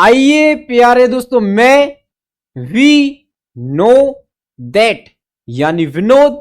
आइए प्यारे दोस्तों, मैं वी नो दैट यानी विनोद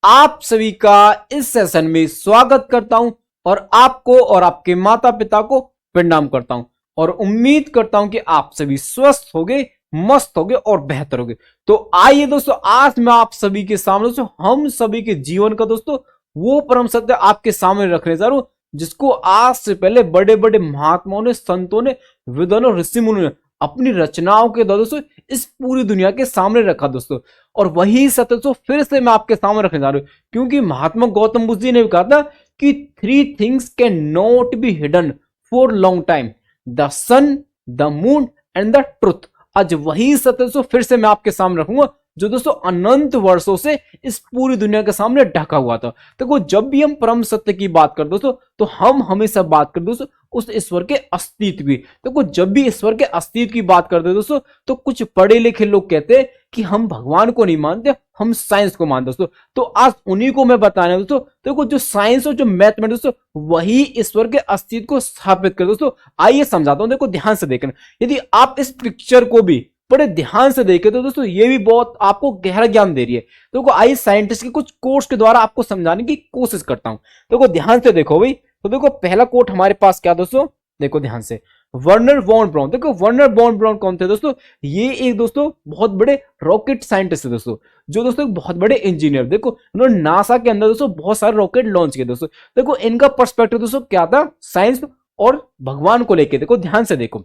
आप सभी का इस सेशन में स्वागत करता हूं और आपको और आपके माता पिता को प्रणाम करता हूं और उम्मीद करता हूं कि आप सभी स्वस्थ होगे, मस्त होगे और बेहतर होगे। तो आइए दोस्तों, आज मैं आप सभी के सामने दोस्तों हम सभी के जीवन का दोस्तों वो परम सत्य आपके सामने रखने जा रहा हूं जिसको आज से पहले बड़े बड़े महात्माओं ने, संतों ने, विद्वानों, ऋषि मुनियों ने अपनी रचनाओं के द्वारा दोस्तों इस पूरी दुनिया के सामने रखा दोस्तों। और वही सत्य दोस्तों फिर से मैं आपके सामने रखने जा रहा हूं, क्योंकि महात्मा गौतम बुद्ध जी ने भी कहा था कि 3 things can not be hidden for long time, the sun, the moon and the truth. आज वही सत्य दोस्तों फिर से मैं आपके सामने रखूंगा जो दोस्तों अनंत वर्षों से इस पूरी दुनिया के सामने ढका हुआ था। देखो, जब भी हम परम सत्य की बात करते दोस्तों तो हम हमेशा बात करते दोस्तों उस ईश्वर के अस्तित्व की। देखो, जब भी ईश्वर के अस्तित्व की बात करते दोस्तों तो कुछ पढ़े लिखे लोग कहते हैं कि हम भगवान को नहीं मानते, हम साइंस को मानते दोस्तों। तो आज उन्हीं को मैं बताना दोस्तों। देखो, जो साइंस और जो मैथमेटिक्स दोस्तों वही ईश्वर के अस्तित्व को स्थापित कर दोस्तों। आइए समझाता हूं, देखो ध्यान से देखना। यदि आप इस पिक्चर को भी बड़े ध्यान से देखें तो दोस्तों ये भी बहुत आपको गहरा ज्ञान दे रही है। देखो, आइए साइंटिस्ट के कुछ कोट्स के द्वारा आपको समझाने की कोशिश करता हूं। देखो ध्यान से देखो भाई। तो देखो, पहला कोट हमारे पास क्या दोस्तों, देखो ध्यान से, वर्नर वॉन ब्राउन। देखो, वर्नर वॉन ब्राउन कौन थे दोस्तों? ये एक दोस्तों बहुत बड़े रॉकेट साइंटिस्ट है दोस्तों, जो दोस्तों बहुत बड़े इंजीनियर। देखो, उन्होंने नासा के अंदर दोस्तों बहुत सारे रॉकेट लॉन्च किए दोस्तों। देखो, इनका पर्सपेक्टिव दोस्तों क्या था साइंस और भगवान को लेकर। देखो ध्यान से देखो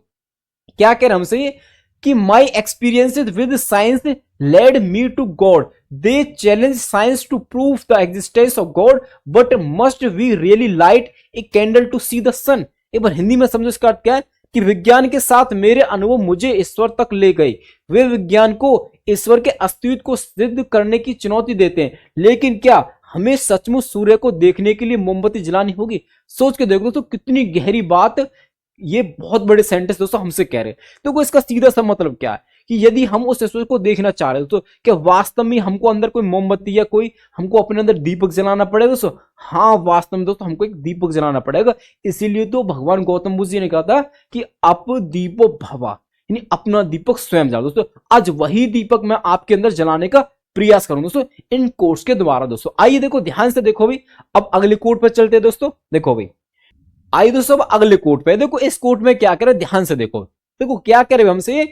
क्या कह रहे हमसे ये कि my experiences with science led me to god, they challenge science to prove the existence of god, but must we really light a candle to see the sun. एक बार हिंदी में समझो इसका अर्थ क्या है कि विज्ञान के साथ मेरे अनुभव मुझे ईश्वर तक ले गए। वे विज्ञान को ईश्वर के अस्तित्व को सिद्ध करने की चुनौती देते हैं, लेकिन क्या हमें सचमुच सूर्य को देखने के लिए मोमबत्ती जलानी होगी? सोच के देखो तो कितनी गहरी बात ये बहुत बड़े साइंटिस्ट दोस्तों हमसे कह रहे हैं। तो इसका सीधा सा मतलब क्या है कि यदि हम उस ईश्वर को देखना चाह रहे हैं तो क्या वास्तव में हमको अंदर कोई मोमबत्ती या कोई हमको अपने अंदर दीपक जलाना पड़ेगा दोस्तों? हाँ, वास्तव में दोस्तों हमको एक दीपक जलाना पड़ेगा। इसीलिए तो भगवान गौतम बुद्ध जी ने कहा था कि अप दीपो भवा, यानी अपना दीपक स्वयं जलाओ दोस्तों। आज वही दीपक मैं आपके अंदर जलाने का प्रयास करूं दोस्तों इन कोर्स के द्वारा दोस्तों। आइए देखो, ध्यान से देखो भाई। अब अगले कोड पर चलते हैं दोस्तों। देखो भाई, आइए दोस्तों अब अगले कोट पे। देखो, इस कोट में क्या करे, ध्यान से देखो। देखो क्या करे हमसे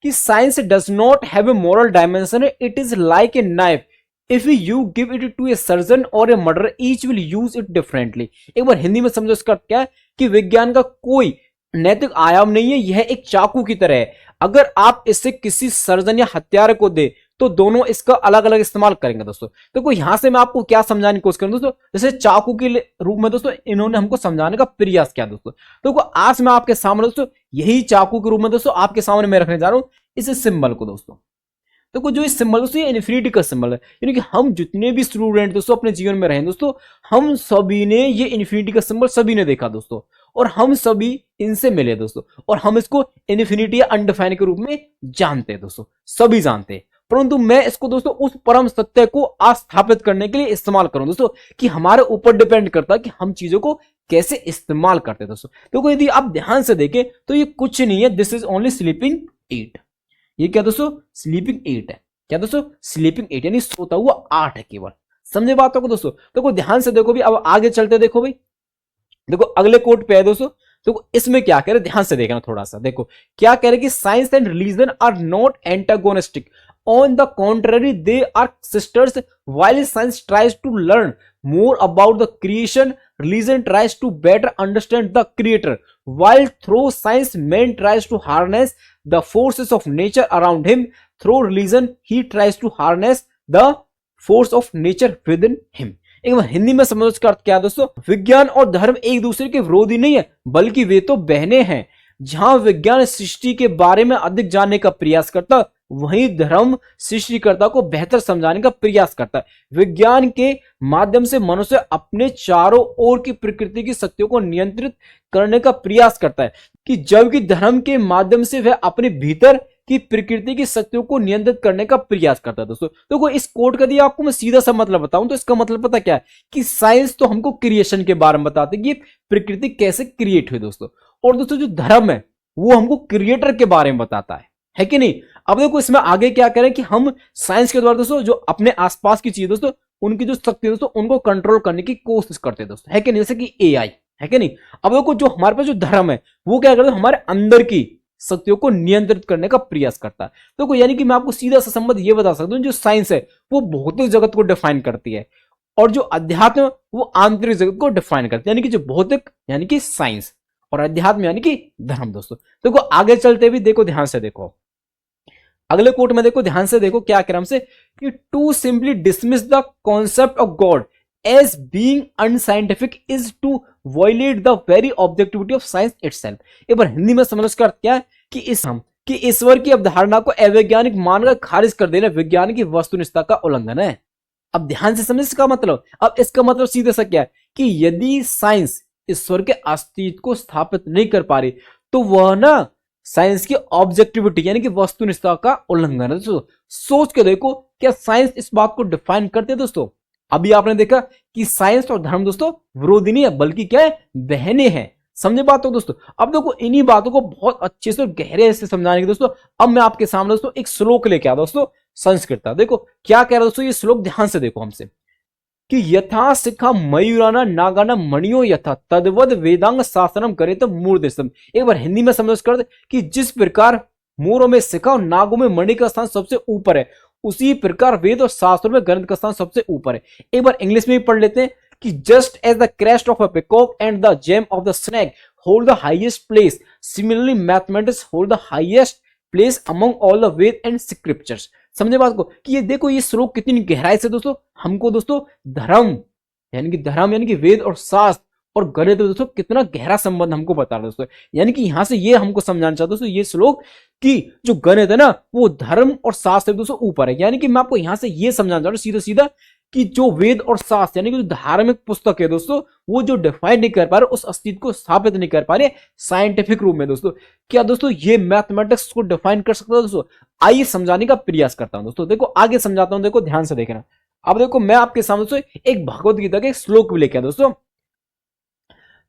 कि science does not have a moral dimension, it is like a knife, if you give it to a surgeon और a murder each will use it differently. एक बार हिंदी में समझो इसका क्या है कि विज्ञान का कोई नैतिक आयाम नहीं है, यह एक चाकू की तरह है। अगर आप इसे किसी सर्जन या हत्यारे को दे तो दोनों इसका अलग अलग इस्तेमाल करेंगे दोस्तों। तो यहां से मैं आपको क्या समझाने की कोशिश करूं दोस्तों, जैसे चाकू के रूप में दोस्तों इन्होंने हमको समझाने का प्रयास किया दोस्तों। तो आज मैं आपके सामने दोस्तों यही चाकू के रूप में दोस्तों आपके सामने मैं रखने जा रहा हूं इस सिंबल को दोस्तों। तो जो इस सिंबल दोस्तों ये इन्फिनिटी का सिंबल है, यानी कि हम जितने भी स्टूडेंट दोस्तों अपने जीवन में रहे दोस्तों, हम सभी ने ये इन्फिनिटी का सिंबल सभी ने देखा दोस्तों, और हम सभी इनसे मिले दोस्तों, और हम इसको इन्फिनिटी या अनडिफाइन के रूप में जानते हैं दोस्तों, सभी जानते हैं। परंतु मैं इसको दोस्तों उस परम सत्य को स्थापित करने के लिए इस्तेमाल करूं दोस्तों, कि हमारे ऊपर डिपेंड करता है कि हम चीजों को कैसे इस्तेमाल करते हैं दोस्तों। तो यदि आप ध्यान से देखें तो ये कुछ नहीं है, दिस इज ओनली स्लीपिंग 8। ये क्या दोस्तों, स्लीपिंग 8 है। क्या दोस्तों, स्लीपिंग 8 यानी सोता हुआ 8 है केवल। समझे बातों को दोस्तों? देखो ध्यान से देखो भी। अब आगे चलते देखो भाई। देखो अगले कोट पे है दोस्तों। तो इसमें क्या कह रहे, ध्यान से देखना थोड़ा सा। देखो क्या कह रहे कि science and religion are not antagonistic, on the contrary they are sisters. While science tries to learn more about the creation, religion tries to better understand the creator. While through science man tries to harness the forces of nature around him, through religion he tries to harness the force of nature within him. एक बार हिंदी में समझो इसका अर्थ क्या है दोस्तों। विज्ञान और धर्म एक दूसरे के विरोधी नहीं है, बल्कि वे तो बहने हैं। जहां विज्ञान सृष्टि के बारे में अधिक जानने का प्रयास करता, वहीं धर्म सृष्टिकर्ता को बेहतर समझाने का प्रयास करता है। विज्ञान के माध्यम से मनुष्य अपने चारों ओर की प्रकृति की शक्तियों को नियंत्रित करने का प्रयास करता है, कि जबकि धर्म के माध्यम से वह अपने भीतर की प्रकृति की शक्तियों को नियंत्रित करने का प्रयास करता है दोस्तों। तो इस कोड का दिया आपको मैं सीधा सा मतलब बताऊं तो इसका मतलब पता क्या है कि साइंस तो हमको क्रिएशन के बारे में बताते कि प्रकृति कैसे क्रिएट हुई दोस्तों, और दोस्तों जो धर्म है वो हमको क्रिएटर के बारे में बताता है कि नहीं। अब देखो इसमें आगे क्या करें कि हम साइंस के द्वारा दोस्तों जो अपने आसपास की चीज दोस्तों, उनकी जो शक्ति है दोस्तों, उनको कंट्रोल करने की कोशिश करते हैं दोस्तों, है कि नहीं, जैसे कि एआई, है कि नहीं। अब देखो जो हमारे पास जो धर्म है वो क्या करता है, हमारे अंदर की शक्तियों को नियंत्रित करने का प्रयास करता है। तो यानी कि मैं आपको सीधा सा संबंध ये बता सकता हूं, जो साइंस है वो भौतिक जगत को डिफाइन करती है और जो अध्यात्म वो आंतरिक जगत को डिफाइन करती है, यानी कि जो भौतिक यानी कि साइंस और अध्यात्म यानी कि धर्म दोस्तों। देखो आगे चलते भी देखो, ध्यान से देखो अगले कोट में, देखो ध्यान से देखो क्या क्रम से, कि to simply dismiss the concept of God as being unscientific is to violate the very objectivity of science itself. एक बार हिंदी में समझ कर क्या है कि ईश्वर की अवधारणा को अवैज्ञानिक मानकर खारिज कर देना विज्ञान की वस्तुनिष्ठता का उल्लंघन है। अब ध्यान से समझ इसका मतलब, अब इसका मतलब सीधे सा क्या है कि यदि साइंस ईश्वर के अस्तित्व को स्थापित नहीं कर पा रही तो वह ना साइंस की ऑब्जेक्टिविटी यानी कि वस्तुनिष्ठता का उल्लंघन है दोस्तों। सोच के देखो क्या साइंस इस बात को डिफाइन करते हैं दोस्तों। अभी आपने देखा कि साइंस और धर्म दोस्तों विरोधी नहीं है बल्कि क्या है, बहने हैं। समझे बात हो दोस्तों। अब देखो इन्हीं बातों को बहुत अच्छे से और गहरे से समझाने के दोस्तों अब मैं आपके सामने दोस्तों एक श्लोक लेके आया दोस्तों संस्कृत का। देखो क्या कह रहा है दोस्तों ये श्लोक, ध्यान से देखो हमसे, कि यथा शिखा मयूराना नागाना मणियो यथा तद्वद वेदांग शासनम करे तो मूर्धस्तम। एक बार हिंदी में समझ कर कि जिस प्रकार मोरों में शिखा और नागों में मणि का स्थान सबसे ऊपर है, उसी प्रकार वेद और शास्त्रों में गणित का स्थान सबसे ऊपर है। एक बार इंग्लिश में भी पढ़ लेते हैं कि just as the crest of a peacock and the gem of the snake hold the highest place, similarly mathematics hold the highest place among all the Veda and scriptures. समझे बात को कि ये देखो ये श्लोक कितनी गहराई से दोस्तों हमको दोस्तों धर्म यानी कि वेद और शास्त्र और गणित दोस्तों कितना गहरा संबंध हमको बता रहा है दोस्तों। यानी कि यहां से ये हमको समझाना चाहता दोस्तों ये श्लोक कि जो गणित है ना वो धर्म और शास्त्र दोस्तों ऊपर है। यानी कि मैं आपको यहां से ये समझाना चाहता हूं सीधा सीधा कि जो वेद और शास्त्र यानी कि जो धार्मिक पुस्तक है दोस्तों वो जो डिफाइन नहीं कर पा रहे, उस अस्तित्व को स्थापित नहीं कर पा रहे साइंटिफिक रूप में दोस्तों, क्या दोस्तों ये मैथमेटिक्स को डिफाइन कर सकता है दोस्तों। आइए समझाने का प्रयास करता हूं दोस्तों। देखो आगे समझाता हूं, देखो ध्यान से देखना। अब देखो मैं आपके सामने दोस्तों एक भगवत गीता के श्लोक भी लेके आया दोस्तों,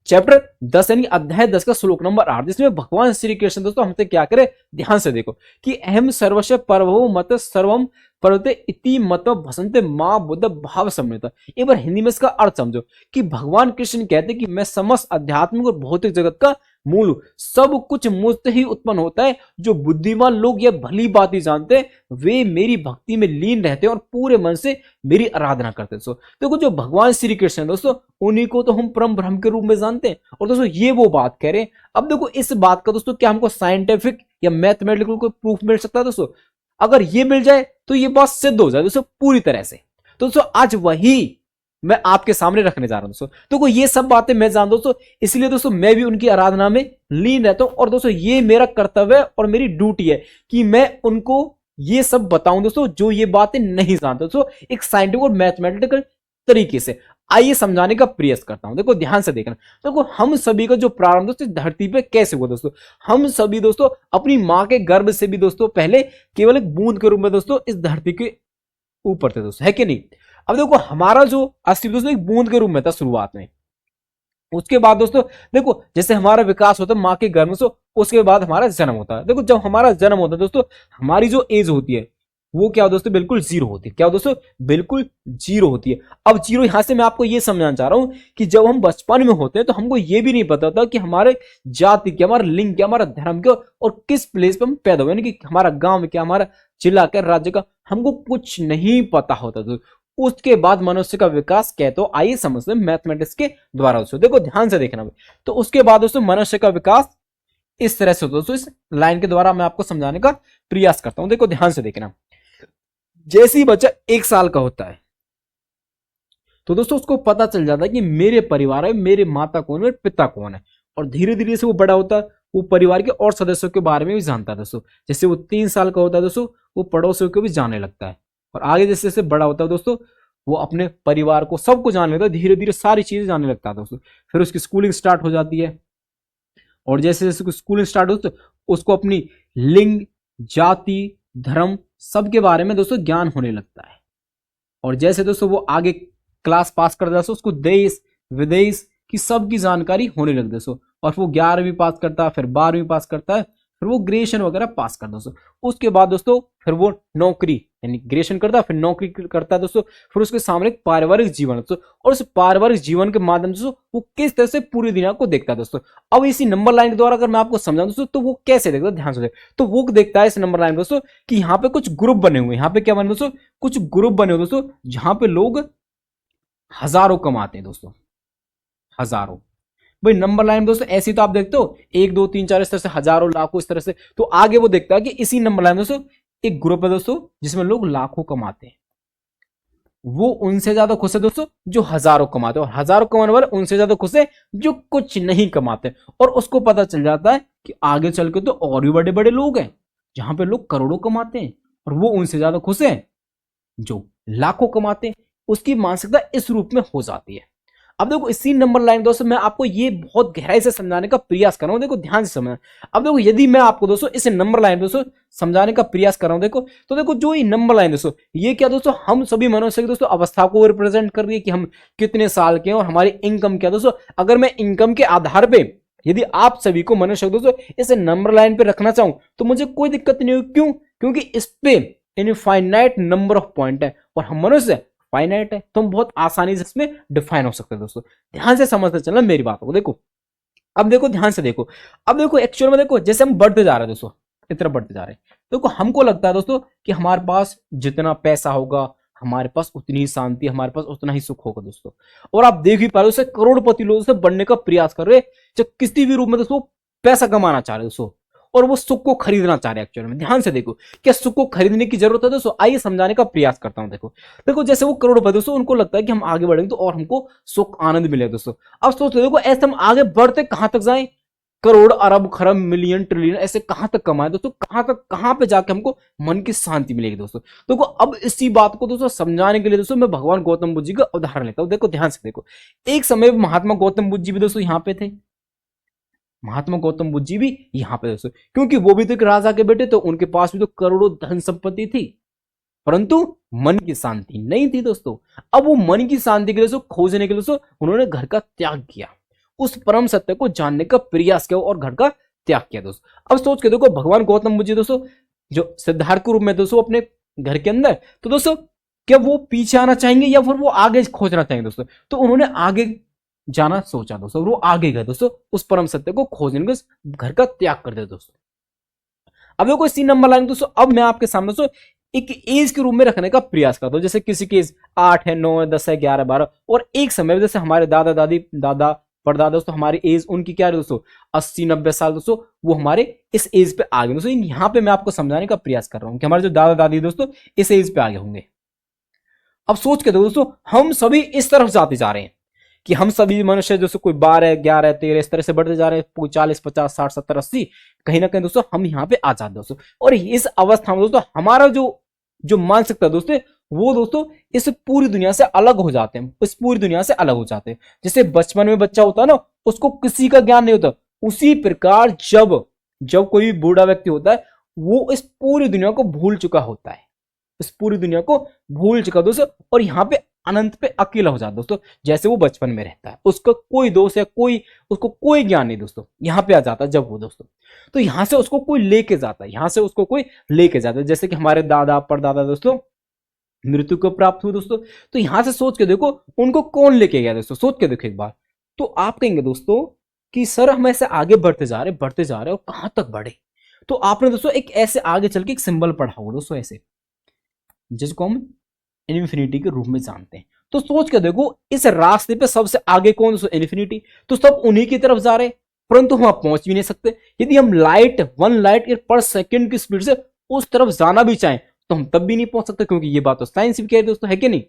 चैप्टर 10 यानी अध्याय 10 का श्लोक नंबर 8, जिसमें भगवान श्री कृष्ण दोस्तों हमसे क्या करे, ध्यान से देखो कि अहम सर्वस्व परभो मत सर्वम पर्वते इति मत भसंते मां बुद्ध भाव सम्मिलित। एक बार हिंदी में इसका अर्थ समझो कि भगवान कृष्ण कहते कि मैं समस्त आध्यात्मिक और भौतिक जगत का मूल हूं, सब कुछ मुझसे ही उत्पन्न होता है। जो बुद्धिमान लोग यह भली बात ही जानते हैं वे मेरी भक्ति में लीन रहते हैं और पूरे मन से मेरी आराधना करते हैं। देखो जो भगवान श्री कृष्ण दोस्तों उन्हीं को तो हम परम ब्रह्म के रूप में जानते हैं और दोस्तों ये वो बात कह रहे हैं। अब देखो इस बात का दोस्तों क्या हमको साइंटिफिक या मैथमेटिकल कोई प्रूफ मिल सकता है दोस्तों? अगर ये मिल जाए तो ये बात सिद्ध हो जाए दोस्तों पूरी तरह से। तो दोस्तों आज वही मैं आपके सामने रखने जा रहा हूं दोस्तों। तो ये सब बातें मैं जानता हूं दोस्तों, इसलिए दोस्तों मैं भी उनकी आराधना में लीन रहता हूं और दोस्तों ये मेरा कर्तव्य है और मेरी ड्यूटी है कि मैं उनको ये सब बताऊं दोस्तों जो ये बातें नहीं जानते दोस्तों, एक साइंटिफिक और मैथमेटिकल तरीके से। आइए समझाने का प्रयास करता हूं। देखो ध्यान से देखना। देखो हम सभी का जो प्रारंभ दोस्तों धरती पे कैसे हुआ दोस्तों, हम सभी दोस्तों अपनी मां के गर्भ से भी दोस्तों पहले केवल एक बूंद के रूप में दोस्तों इस धरती के ऊपर थे दोस्तों, है कि नहीं। अब देखो हमारा जो अस्तित्व दोस्तों एक बूंद के रूप में था शुरुआत में। उसके बाद दोस्तों देखो जैसे हमारा विकास होता है मां के गर्भ से, उसके बाद हमारा जन्म होता है। देखो जब हमारा जन्म होता है दोस्तों हमारी जो एज होती है वो क्या दोस्तों बिल्कुल जीरो होती है। क्या दोस्तों बिल्कुल जीरो होती है। अब जीरो यहां से मैं आपको ये समझाना चाह रहा हूं कि जब हम बचपन में होते हैं तो हमको ये भी नहीं पता होता कि हमारे जाति क्या, हमारा लिंग क्या, हमारा धर्म क्या और किस प्लेस पे हम पैदा हुए, यानी कि हमारा गांव क्या, हमारा जिला क्या, राज्य का, हमको कुछ नहीं पता होता। तो उसके बाद मनुष्य का विकास क्या, तो आइए समझते हैं मैथमेटिक्स के द्वारा दोस्तों। देखो ध्यान से देखना। तो उसके बाद दोस्तों मनुष्य का विकास इस तरह से दोस्तों इस लाइन के द्वारा मैं आपको समझाने का प्रयास करता हूं। देखो ध्यान से देखना। जैसे ही बच्चा 1 साल का होता है तो दोस्तों उसको पता चल जाता है कि मेरे परिवार में मेरे माता कौन है, मेरे पिता कौन है। और धीरे धीरे से वो बड़ा होता है, वो परिवार के और सदस्यों के बारे में भी जानता है दोस्तों। जैसे वो 3 साल का होता है दोस्तों वो पड़ोसियों को भी जानने लगता है। और आगे जैसे जैसे बड़ा होता है दोस्तों वो अपने परिवार को सबको जानने लगता है, धीरे धीरे सारी चीजें जानने लगता है दोस्तों। फिर उसकी स्कूलिंग स्टार्ट हो जाती है और जैसे जैसे स्कूलिंग स्टार्ट होती है उसको अपनी लिंग, जाति, धर्म सबके बारे में दोस्तों ज्ञान होने लगता है। और जैसे दोस्तों वो आगे क्लास पास कर जाता है उसको देश विदेश की सबकी जानकारी होने लगती है दोस्तों। और वो 11वीं पास करता है, फिर 12वीं पास करता है, फिर वो ग्रेजुएशन वगैरह पास करता है दोस्तों। उसके बाद दोस्तों फिर वो नौकरी यानी ग्रेजुएशन करता है, फिर नौकरी करता है दोस्तों। फिर उसके सामने एक पारिवारिक जीवन है दोस्तों, और उस पारिवारिक जीवन के माध्यम से वो किस तरह से पूरी दुनिया को देखता है दोस्तों। अब इसी नंबर लाइन के द्वारा अगर मैं आपको समझाऊं दोस्तों, तो वो कैसे देखता है, ध्यान से तो वो देखता है इस नंबर लाइन दोस्तों कि यहाँ पे कुछ ग्रुप बने हुए, यहाँ पे क्या बने दोस्तों, कुछ ग्रुप बने हुए दोस्तों, जहां पे लोग हजारों कमाते हैं दोस्तों, हजारों। भाई नंबर लाइन दोस्तों ऐसी तो आप देखते हो 1 2 3 4 इस तरह से हजारों लाखों इस तरह से, तो आगे वो देखता है कि इसी नंबर लाइन दोस्तों एक ग्रुप है दोस्तों जिसमें लोग लाखों कमाते हैं। वो उनसे ज्यादा खुश है दोस्तों जो हजारों कमाते हैं, और हजारों कमाने वाले उनसे ज्यादा खुश है जो कुछ नहीं कमाते। और उसको पता चल जाता है कि आगे चल के तो और भी बड़े बड़े लोग हैं जहां पे लोग करोड़ों कमाते हैं, और वो उनसे ज्यादा खुश है जो लाखों कमाते हैं। उसकी मानसिकता इस रूप में हो जाती है। अब देखो इसी नंबर लाइन दोस्तों मैं आपको ये बहुत गहराई से समझाने का प्रयास कर रहा हूं, देखो ध्यान से समझना। अब देखो यदि मैं आपको दोस्तों इस नंबर लाइन दोस्तों समझाने का प्रयास कर रहा हूं, देखो तो देखो जो ये नंबर लाइन दोस्तों ये क्या दोस्तों, हम सभी मनुष्य की दोस्तों अवस्था को रिप्रेजेंट कर रही है कि हम कितने साल के हैं और हमारी इनकम क्या दोस्तों। अगर मैं इनकम के आधार पर यदि आप सभी को मनुष्य दोस्तों इस नंबर लाइन पे रखना चाहूं तो मुझे कोई दिक्कत नहीं होगी। क्यों? क्योंकि इस पे इनफाइनाइट नंबर ऑफ पॉइंट है और हम मनुष्य फाइनाइट है, तो हम बहुत आसानी से इसमें डिफाइन हो सकते हैं दोस्तों। ध्यान से समझते चलना मेरी बातों को। देखो अब देखो ध्यान से देखो, अब देखो एक्चुअल में देखो जैसे हम बढ़ते जा रहे हैं दोस्तों, इस तरह बढ़ते जा रहे हैं, देखो हमको लगता है दोस्तों कि हमारे पास जितना पैसा होगा हमारे पास उतनी ही शांति, हमारे पास उतना ही सुख होगा दोस्तों। और आप देख ही पा रहे हो करोड़पति लोग से बढ़ने का प्रयास कर रहे, जो किसी भी रूप में दोस्तों पैसा कमाना चाह रहे दोस्तों, और वो सुख को खरीदना चाह रहे हैं एक्चुअल में। ध्यान से देखो क्या सुख को खरीदने की जरूरत है दोस्तों, आइए समझाने का प्रयास करता हूं। देखो देखो जैसे वो करोड़पति दोस्तों उनको लगता है कि हम आगे बढ़ेंगे तो और हमको सुख आनंद मिलेगा दोस्तों। अब सोचो देखो ऐसे हम आगे बढ़ते कहां तक जाएं, करोड़ अरब खरब मिलियन ट्रिलियन ऐसे कहां तक कमाए दोस्तों, कहां तक कहां पे जाके हमको मन की शांति मिलेगी दोस्तों। देखो अब इसी बात को दोस्तों समझाने के लिए दोस्तों मैं भगवान गौतम बुद्ध जी का उदाहरण लेता हूं। देखो ध्यान से देखो, एक समय महात्मा गौतम बुद्ध जी भी दोस्तों यहां पे थे, महात्मा गौतम बुद्ध जी भी यहां पे दोस्तों, क्योंकि वो भी तो एक राजा के बेटे, तो उनके पास भी तो करोड़ों धन संपत्ति थी, परंतु मन की शांति नहीं थी दोस्तों। अब वो मन की शांति के लिए दोस्तों खोजने के लिए दोस्तों उन्होंने घर का त्याग किया, उस परम सत्य को जानने का प्रयास किया और घर का त्याग किया दोस्तों। अब सोच के देखो भगवान गौतम बुद्ध जी दोस्तों जो सिद्धार्थ के रूप में दोस्तों अपने घर के अंदर, तो दोस्तों क्या वो पीछे आना चाहेंगे या फिर वो आगे खोजना चाहेंगे दोस्तों, तो उन्होंने आगे जाना सोचा दोस्तों, वो आगे गए दोस्तों उस परम सत्य को खोजने के, घर का त्याग कर दिया दोस्तों। अब देखो इसी नंबर लाइन दोस्तों अब मैं आपके सामने दोस्तों एक एज के रूप में रखने का प्रयास करता हूं। जैसे किसी की एज 8 है, 9 है, 10 है, 11, 12, और एक समय जैसे हमारे दादा दादी दादा परदादा दोस्तों हमारी एज उनकी क्या है दोस्तों 80 90 साल दोस्तों, वो हमारे इस एज पे आ गए दोस्तों। यहाँ पे मैं आपको समझाने का प्रयास कर रहा हूं कि हमारे जो दादा दादी दोस्तों इस एज पे आगे होंगे। अब सोच के देखो दोस्तों हम सभी इस तरफ जाते जा रहे हैं कि हम सभी मनुष्य दोस्तों कोई 12 11 13 इस तरह से बढ़ते जा रहे हैं, कोई 40 50 60 70 80, कहीं ना कहीं दोस्तों हम यहाँ पे आ जाते दोस्तों। और इस अवस्था में दोस्तों हमारा जो जो मानसिकता दोस्तों वो दोस्तों इस पूरी दुनिया से अलग हो जाते हैं, इस पूरी दुनिया से अलग हो जाते हैं। जैसे बचपन में बच्चा होता है ना, उसको किसी का ज्ञान नहीं होता, उसी प्रकार जब जब कोई बूढ़ा व्यक्ति होता है वो इस पूरी दुनिया को भूल चुका होता है, इस पूरी दुनिया को भूल चुका दोस्तों, और यहाँ पे अनंत पे अकेला हो जाता दोस्तों। जैसे वो बचपन में रहता है, उसका कोई दोस्त या कोई उसको कोई ज्ञान नहीं दोस्तों, यहाँ पे आ जाता है जब वो दोस्तों, तो यहाँ से उसको कोई लेके जाता है, यहाँ से उसको कोई लेके जाता है। जैसे कि हमारे दादा परदादा दोस्तों मृत्यु को प्राप्त हुए दोस्तों, तो यहां से सोच के देखो उनको कौन लेके गया दोस्तों, सोच के देखो एक बार। तो आप कहेंगे दोस्तों कि सर हम ऐसे आगे बढ़ते जा रहे और कहां तक बढ़े, तो आपने दोस्तों एक ऐसे आगे चल के एक सिंबल पढ़ा होगा दोस्तों ऐसे, जिसको हम इन्फिनिटी के रूप में जानते हैं। तो सोच के देखो इस रास्ते पे सबसे आगे कौन दोस्तों, इन्फिनिटी, तो सब उन्हीं की तरफ जा रहे हैं, परंतु हम पहुंच भी नहीं सकते। यदि हम लाइट 1 लाइट पर सेकेंड की स्पीड से उस तरफ जाना भी चाहें तो हम तब भी नहीं पहुंच सकते, क्योंकि ये बात तो साइंस भी कह रही है दोस्तों, है कि नहीं।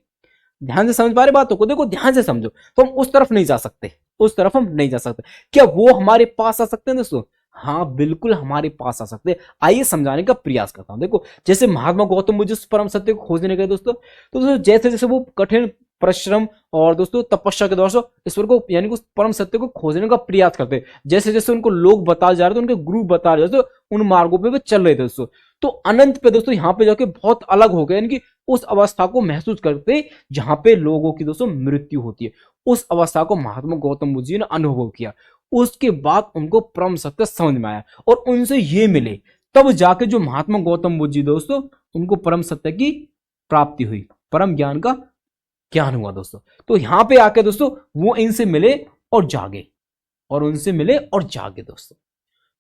ध्यान से समझ पा रहे बातों को, देखो ध्यान से समझो, तो हम उस तरफ नहीं जा सकते, उस तरफ हम नहीं जा सकते। क्या वो हमारे पास आ सकते हैं दोस्तों? हाँ बिल्कुल हमारे पास आ सकते हैं। आइए समझाने का प्रयास करता हूं। देखो जैसे महात्मा गौतम बुद्ध जिस परम सत्य को खोजने गए दोस्तों, तो दोस्तों जैसे जैसे वो कठिन परिश्रम और दोस्तों तपस्या के द्वारा ईश्वर को यानी कि उस परम सत्य को खोजने का प्रयास करते, जैसे जैसे उनको लोग बता जा रहे थे, उनके गुरु बता रहे थे, उन मार्गों पे वे चल रहे थे दोस्तों, तो अनंत पे दोस्तों यहाँ पे जाके बहुत अलग हो गए, यानी कि उस अवस्था को महसूस करते जहां पे लोगों की दोस्तों मृत्यु होती है, उस अवस्था को महात्मा गौतम बुद्ध जी ने अनुभव किया। उसके बाद उनको परम सत्य समझ में आया और उनसे ये मिले, तब जाके जो महात्मा गौतम बुद्ध जी दोस्तों, उनको परम सत्य की प्राप्ति हुई, परम ज्ञान का ज्ञान हुआ दोस्तों। तो यहां पे आके दोस्तों वो इनसे मिले और जागे, और उनसे मिले और जागे दोस्तों।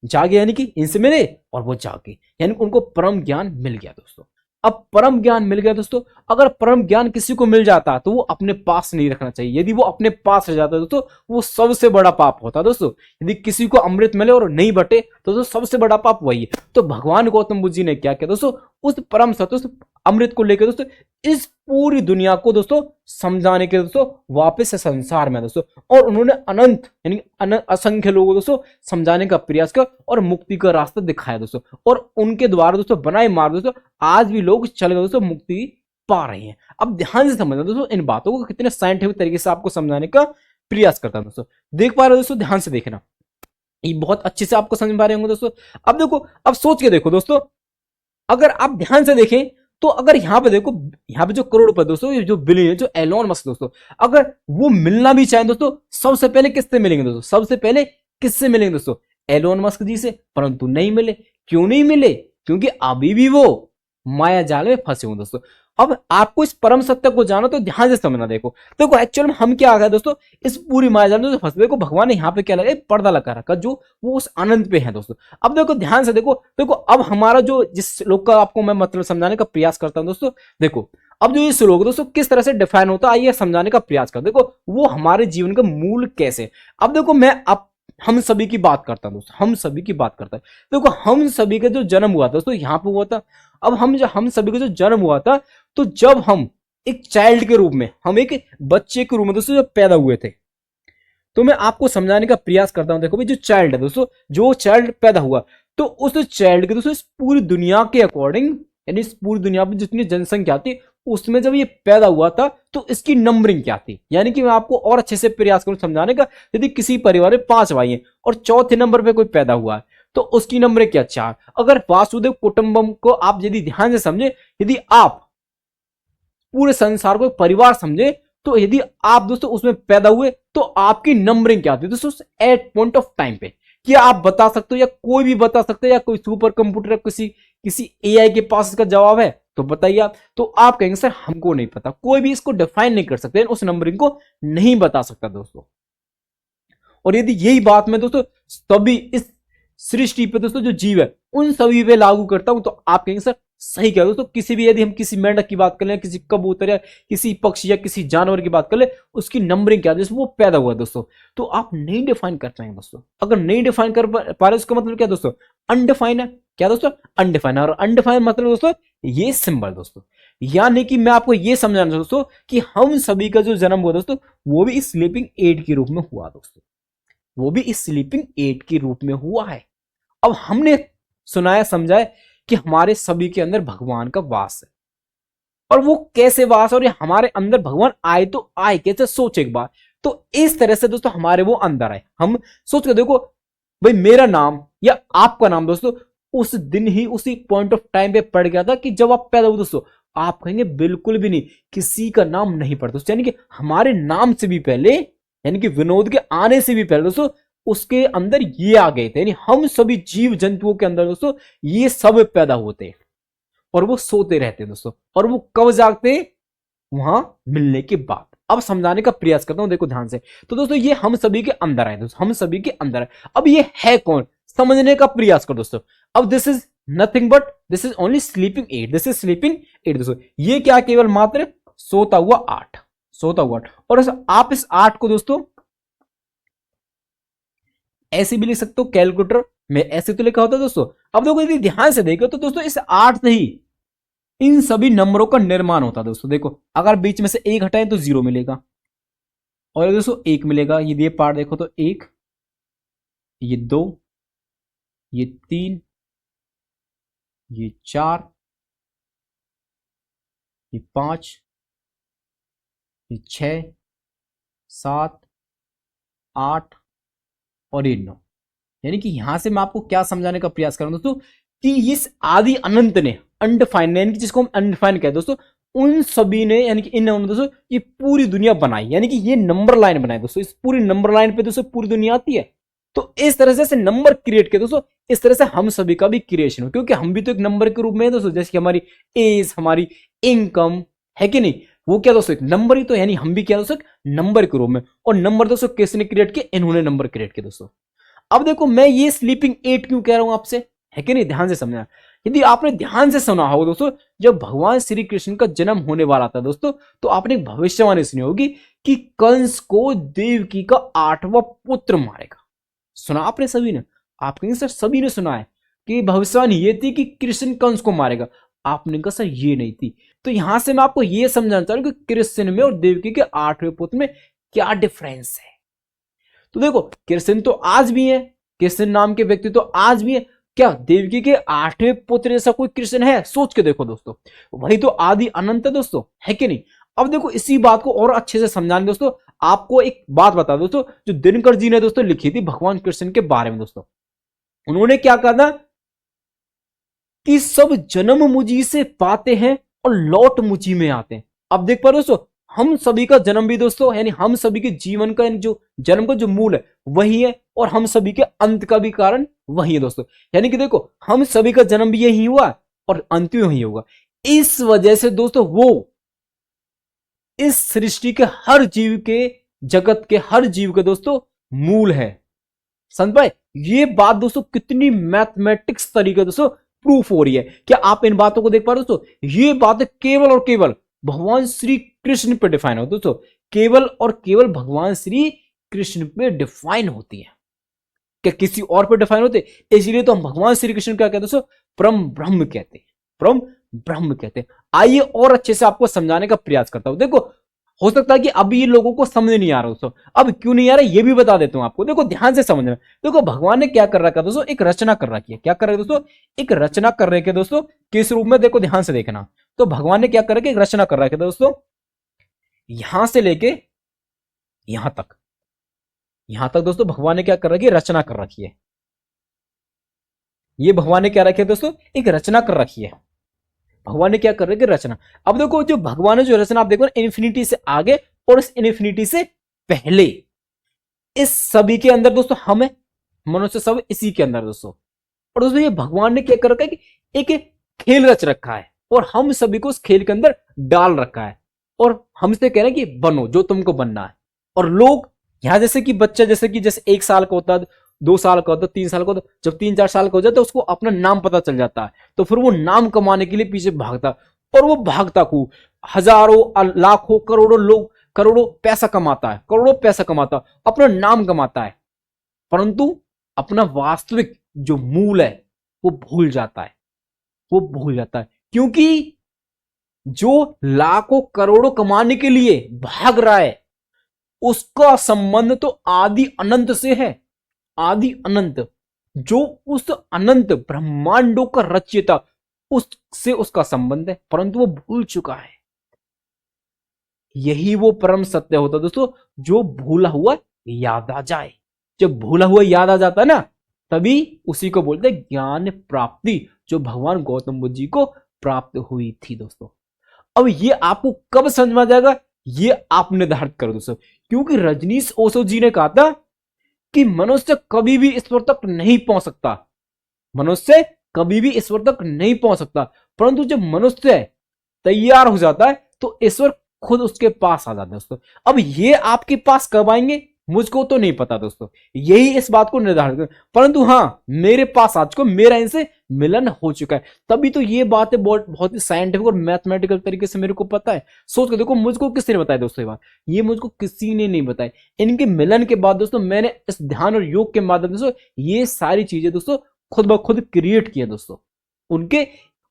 जागे यानी कि इनसे मिले और वो जागे, यानी उनको परम ज्ञान मिल गया दोस्तों। अब परम ज्ञान मिल गया दोस्तों, अगर परम ज्ञान किसी को मिल जाता तो वो अपने पास नहीं रखना चाहिए। यदि वो अपने पास रह जाता दोस्तों, वो सबसे बड़ा पाप होता दोस्तों। यदि किसी को अमृत मिले और नहीं बटे तो दोस्तों सबसे बड़ा पाप वही है। तो भगवान गौतम बुद्ध जी ने क्या किया दोस्तों, उस परम सत्य, उस अमृत को लेकर दोस्तों इस पूरी दुनिया को दोस्तों समझाने के दोस्तों वापस से संसार में दोस्तों, और उन्होंने अनंत यानी असंख्य लोगों दोस्तों समझाने का प्रयास किया और मुक्ति का रास्ता दिखाया दोस्तों। और उनके द्वारा दोस्तों बनाए मार्ग दोस्तों आज भी लोग चल गए दोस्तों मुक्ति पा रहे हैं। अब ध्यान से समझना दोस्तों इन बातों को, कितने साइंटिफिक तरीके से आपको समझाने का प्रयास करता है दोस्तों। देख पा रहे हो दोस्तों, ध्यान से देखना, ये बहुत अच्छे से आपको समझ पा रहे होंगे दोस्तों। अब देखो, अब सोच के देखो दोस्तों, अगर आप ध्यान से देखें तो अगर यहां पे देखो, यहां पे जो करोड़पति दोस्तों, ये जो बिलियन, जो एलोन मस्क दोस्तों, अगर वो मिलना भी चाहें दोस्तों, सबसे पहले किससे मिलेंगे दोस्तों, सबसे पहले किससे मिलेंगे दोस्तों, एलोन मस्क जी से। परंतु नहीं मिले। क्यों नहीं मिले? क्योंकि अभी भी वो माया जाल में फंसे हुए दोस्तों। अब आपको इस परम सत्य को जाना तो ध्यान से समझना। देखो एक्चुअल में हम क्या आ गए दोस्तों, इस पूरी माया जाल में फंसे। देखो भगवान ने यहाँ पे क्या लगा, पर्दा लगा रखा, जो वो उस आनंद पे है दोस्तों। अब देखो ध्यान से देखो अब हमारा जो, जिस लोग का आपको मैं मतलब समझाने का प्रयास करता हूं दोस्तों, देखो अब जो ये श्लोक दोस्तों किस तरह से डिफाइन होता है, आइए समझाने का प्रयास कर। देखो वो हमारे जीवन का मूल कैसे। अब देखो मैं अब हम सभी की बात करता हूं दोस्तों, हम सभी की बात करता है। देखो हम सभी का जो जन्म हुआ था दोस्तों यहां पे हुआ था। अब हम सभी का जो जन्म हुआ था, तो जब हम एक चाइल्ड के रूप में, हम एक बच्चे के रूप में दोस्तों जब पैदा हुए थे, तो मैं आपको समझाने का प्रयास करता हूं। देखो भाई, जो चाइल्ड है दोस्तों, जो चाइल्ड पैदा हुआ, तो उस चाइल्ड के दोस्तों इस पूरी दुनिया के अकॉर्डिंग, यानी इस पूरी दुनिया में जितनी जनसंख्या थी, उसमें जब ये पैदा हुआ था तो इसकी नंबरिंग क्या थी। यानी कि मैं आपको और अच्छे से प्रयास करूं समझाने का। यदि किसी परिवार में 5 भाई हैं और चौथे नंबर पे कोई पैदा हुआ है, तो उसकी नंबरिंग क्या, 4। अगर वासुदेव कुटुंबम को आप यदि ध्यान से समझे, यदि आप पूरे संसार को एक परिवार समझे, तो यदि आप दोस्तों उसमें पैदा हुए तो आपकी नंबरिंग क्या थी दोस्तों एट पॉइंट ऑफ टाइम पे। क्या आप बता सकते हो, या कोई भी बता सकते हो, या कोई सुपर कंप्यूटर, किसी एआई के पास इसका जवाब है तो बताइए आप। तो आप कहेंगे सर हमको नहीं पता, कोई भी इसको डिफाइन नहीं कर सकते, उस नंबरिंग को नहीं बता सकता दोस्तों। और यदि यही बात मैं दोस्तों तभी इस सृष्टि पे दोस्तों जो जीव है उन सभी पे लागू करता हूं, तो आप कहेंगे सर सही कह दोस्तों। किसी भी, यदि हम किसी मेंढक की बात कर ले, किसी कबूतर या किसी पक्षी या किसी जानवर की बात कर ले, उसकी नंबरिंग क्या है, जैसे वो पैदा हुआ दोस्तों, तो आप नहीं डिफाइन कर पाएंगे दोस्तों। अगर नहीं डिफाइन कर पा रहे, उसका मतलब क्या दोस्तों, अनडिफाइन है। क्या दोस्तों, अनडिफाइन। और अनडिफाइन मतलब दोस्तों ये सिंबल दोस्तों, यानी कि मैं आपको ये समझाना दोस्तों कि हम सभी का जो जन्म हुआ दोस्तों, वो भी इस स्लीपिंग एड के रूप में हुआ दोस्तों, वो भी इस स्लीपिंग एड के रूप में हुआ है। अब हमने सुनाया समझाया कि हमारे सभी के अंदर भगवान का वास है, और वो कैसे वास, और ये हमारे अंदर भगवान आए तो आए कैसे, सोच एक बार। तो इस तरह से दोस्तों हमारे वो अंदर आए। हम सोच के देखो भाई, मेरा नाम या आपका नाम दोस्तों उस दिन ही उसी पॉइंट ऑफ टाइम पे पड़ गया था कि जब आप पैदा हुए दोस्तों। आप कहेंगे बिल्कुल भी नहीं, किसी का नाम नहीं पड़ता दोस्तों, यानी कि हमारे नाम से भी पहले, यानी कि विनोद के आने से भी पहले दोस्तों उसके अंदर ये आ गए थे। यानी हम सभी जीव जंतुओं के अंदर दोस्तों ये सब पैदा होते और वो सोते रहते दोस्तों, और वो कब जागते, वहां मिलने के बाद। अब समझाने का प्रयास करता हूं, देखो ध्यान से। तो दोस्तों ये हम सभी के अंदर है दोस्तों, हम सभी के अंदर है। अब ये है कौन, समझने का प्रयास करो दोस्तों। अब this is nothing but, this is only sleeping ad, this is sleeping ad दोस्तों। ये क्या, केवल मात्र सोता हुआ 8, सोता हुआ 8। और आप इस 8 को दोस्तों ऐसे भी लिख सकते हो, कैलकुलेटर में ऐसे तो लिखा होता है दोस्तों। अब देखो यदि ध्यान से देखो तो दोस्तों इस 8 से ही इन सभी नंबरों का निर्माण होता है दोस्तों। देखो अगर बीच में से 1 हटाएं तो 0 मिलेगा, और दोस्तों 1 मिलेगा। ये पार्ट देखो तो 1, ये 2, ये 3, ये 4, ये 5, ये 6, 7, 8 और ये 9। यानी कि यहां से मैं आपको क्या समझाने का प्रयास कर रहा हूं दोस्तों, कि इस आदि अनंत ने, अनडिफाइंड, यानी कि जिसको हम अनडिफाइंड कहते हैं दोस्तों, उन सभी ने, यानी कि इन दोस्तों ये पूरी दुनिया बनाई। यानी कि ये नंबर लाइन बनाई दोस्तों। इस पूरी नंबर लाइन पे दोस्तों पूरी दुनिया आती है। तो इस तरह से नंबर क्रिएट किया दोस्तों, इस तरह से हम सभी का भी क्रिएशन हो, क्योंकि हम भी तो एक नंबर के रूप में है दोस्तों, जैसे कि हमारी एज, हमारी इनकम है कि नहीं, वो क्या दोस्तों एक नंबर ही तो, यानी हम भी क्या दोस्तों नंबर के रूप में। और नंबर दोस्तों किसने क्रिएट किया, इन्होंने नंबर क्रिएट किया दोस्तों। अब देखो मैं ये स्लीपिंग 8 क्यों कह रहा हूं आपसे, है कि नहीं, ध्यान से समझना। यदि आपने ध्यान से सुना होगा दोस्तों, जब भगवान श्री कृष्ण का जन्म होने वाला था दोस्तों, तो आपने एक भविष्यवाणी सुनी होगी कि कंस को देवकी का 8वां पुत्र मारेगा। सुना आपने सभी ने, आपके सर सभी ने सुना है कि भविष्यवाणी ये थी कि कृष्ण कंस को मारेगा। आपने कहा सर ये नहीं थी। तो यहां से मैं आपको ये समझाना चाह रहा हूं कि कृष्ण में और देवकी के 8वें पुत्र में क्या डिफरेंस है। तो देखो कृष्ण तो आज भी है, कृष्ण नाम के व्यक्ति तो आज भी है। क्या देवकी के 8वें पुत्र जैसा कोई कृष्ण है, सोच के देखो दोस्तों, वही तो आदि अनंत है दोस्तों, है कि नहीं। अब देखो इसी बात को और अच्छे से समझाने दोस्तों, आपको एक बात बता दोस्तों, जो दिनकर जी ने दोस्तों लिखी थी भगवान कृष्ण के बारे में दोस्तों, उन्होंने क्या कहा था कि सब जन्म मुझी से पाते हैं और लौट मुझी में आते हैं। अब देख पा रहे हो दोस्तों, हम सभी का जन्म भी दोस्तों, यानी हम सभी के जीवन का जो जन्म का जो मूल है वही है, और हम सभी के अंत का भी कारण वही है दोस्तों। यानी कि देखो हम सभी का जन्म भी यही हुआ और अंत भी वही होगा। इस वजह से दोस्तों वो इस सृष्टि के हर जीव के, जगत के हर जीव के दोस्तों मूल है। समझ पाए ये बात दोस्तों, कितनी मैथमेटिक्स तरीके दोस्तों प्रूफ हो रही है। क्या आप इन बातों को देख पा रहे हो दोस्तों, ये बातें केवल और केवल भगवान श्री कृष्ण पे डिफाइन हो दोस्तों, केवल और केवल भगवान श्री कृष्ण पे डिफाइन होती है, क्या किसी और पे डिफाइन होते। इसलिए तो हम भगवान श्री कृष्ण क्या कहते हैं दोस्तों, परम ब्रह्म कहते हैं, परम ब्रह्म कहते हैं। आइए और अच्छे से आपको समझाने का प्रयास करता हूं। देखो हो सकता है कि अभी ये लोगों को समझ नहीं आ रहा दोस्तों, अब क्यों नहीं आ रहा ये भी बता देता हूं आपको। देखो ध्यान से समझना, देखो भगवान ने क्या कर रखा है दोस्तों, एक रचना कर रखी है। क्या कर रहे हैं दोस्तों, एक रचना कर रहे हैं दोस्तों, किस रूप में, देखो ध्यान से देखना। तो भगवान ने क्या कर रखा है, एक रचना कर रखा है दोस्तों, यहां से लेके यहां तक, यहां तक दोस्तों भगवान ने क्या कर रखी है, रचना कर रखी है। ये भगवान ने क्या रखी है दोस्तों, एक रचना कर रखी है। भगवान ने क्या कर रखी है, रचना। अब देखो जो भगवान ने जो रचना, आप देखो इन्फिनिटी से आगे और इस इन्फिनिटी से पहले, इस सभी के अंदर दोस्तों हम है, मनुष्य सब इसी के अंदर दोस्तों। और दोस्तों ये भगवान ने क्या कर रखा है कि एक खेल रच रखा है और हम सभी को उस खेल के अंदर डाल रखा है, और हमसे कह रहे हैं कि बनो जो तुमको बनना है। और लोग यहां जैसे कि बच्चा, जैसे 1 साल का होता है, 2 साल का होता है, 3 साल का होता है, जब 3-4 साल का हो जाता है उसको अपना नाम पता चल जाता है, तो फिर वो नाम कमाने के लिए पीछे भागता, और वो भागता खूब, हजारों लाखों करोड़ों लोग, करोड़ों पैसा कमाता है, करोड़ों पैसा कमाता है, अपना नाम कमाता है, परंतु अपना वास्तविक जो मूल है वो भूल जाता है, वो भूल जाता है। क्योंकि जो लाखों करोड़ों कमाने के लिए भाग रहा है उसका संबंध तो आदि अनंत से है, आदि अनंत, जो उस अनंत ब्रह्मांडों का रचयिता, उससे उसका संबंध है, परंतु वो भूल चुका है। यही वो परम सत्य होता दोस्तों, जो भूला हुआ याद आ जाए। जब भूला हुआ याद आ जाता है ना, तभी उसी को बोलते हैं ज्ञान प्राप्ति, जो भगवान गौतम बुद्ध जी को प्राप्त हुई थी दोस्तों। अब ये आपको कब समझ में आ जाएगा, ये आप निर्धारित करो दोस्तों, क्योंकि रजनीश ओशो जी ने कहा था कि मनुष्य कभी भी ईश्वर तक नहीं पहुंच सकता, मनुष्य कभी भी ईश्वर तक नहीं पहुंच सकता, परंतु जब मनुष्य तैयार हो जाता है तो ईश्वर खुद उसके पास आ जाता है दोस्तों। अब ये आपके पास कब आएंगे मुझको तो नहीं पता दोस्तों, यही इस बात को निर्धारित कर, परंतु हाँ मेरे पास आज को मेरा इनसे मिलन हो चुका है, तभी तो ये बात है बहुत ही साइंटिफिक और मैथमेटिकल तरीके से मेरे को पता है। सोच के देखो मुझको किसने बताया दोस्तों, ये बात ये मुझको किसी ने नहीं बताई। इनके मिलन के बाद दोस्तों मैंने इस ध्यान और योग के माध्यम से ये सारी चीजें दोस्तों खुद ब खुद क्रिएट किया दोस्तों, उनके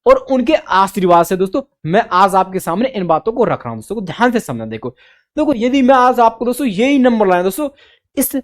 और उनके आशीर्वाद से दोस्तों मैं आज आपके सामने इन बातों को रख रहा हूं दोस्तों को ध्यान से समझना। देखो देखो यदि मैं आज आपको दोस्तों यही नंबर लाया दोस्तों, इस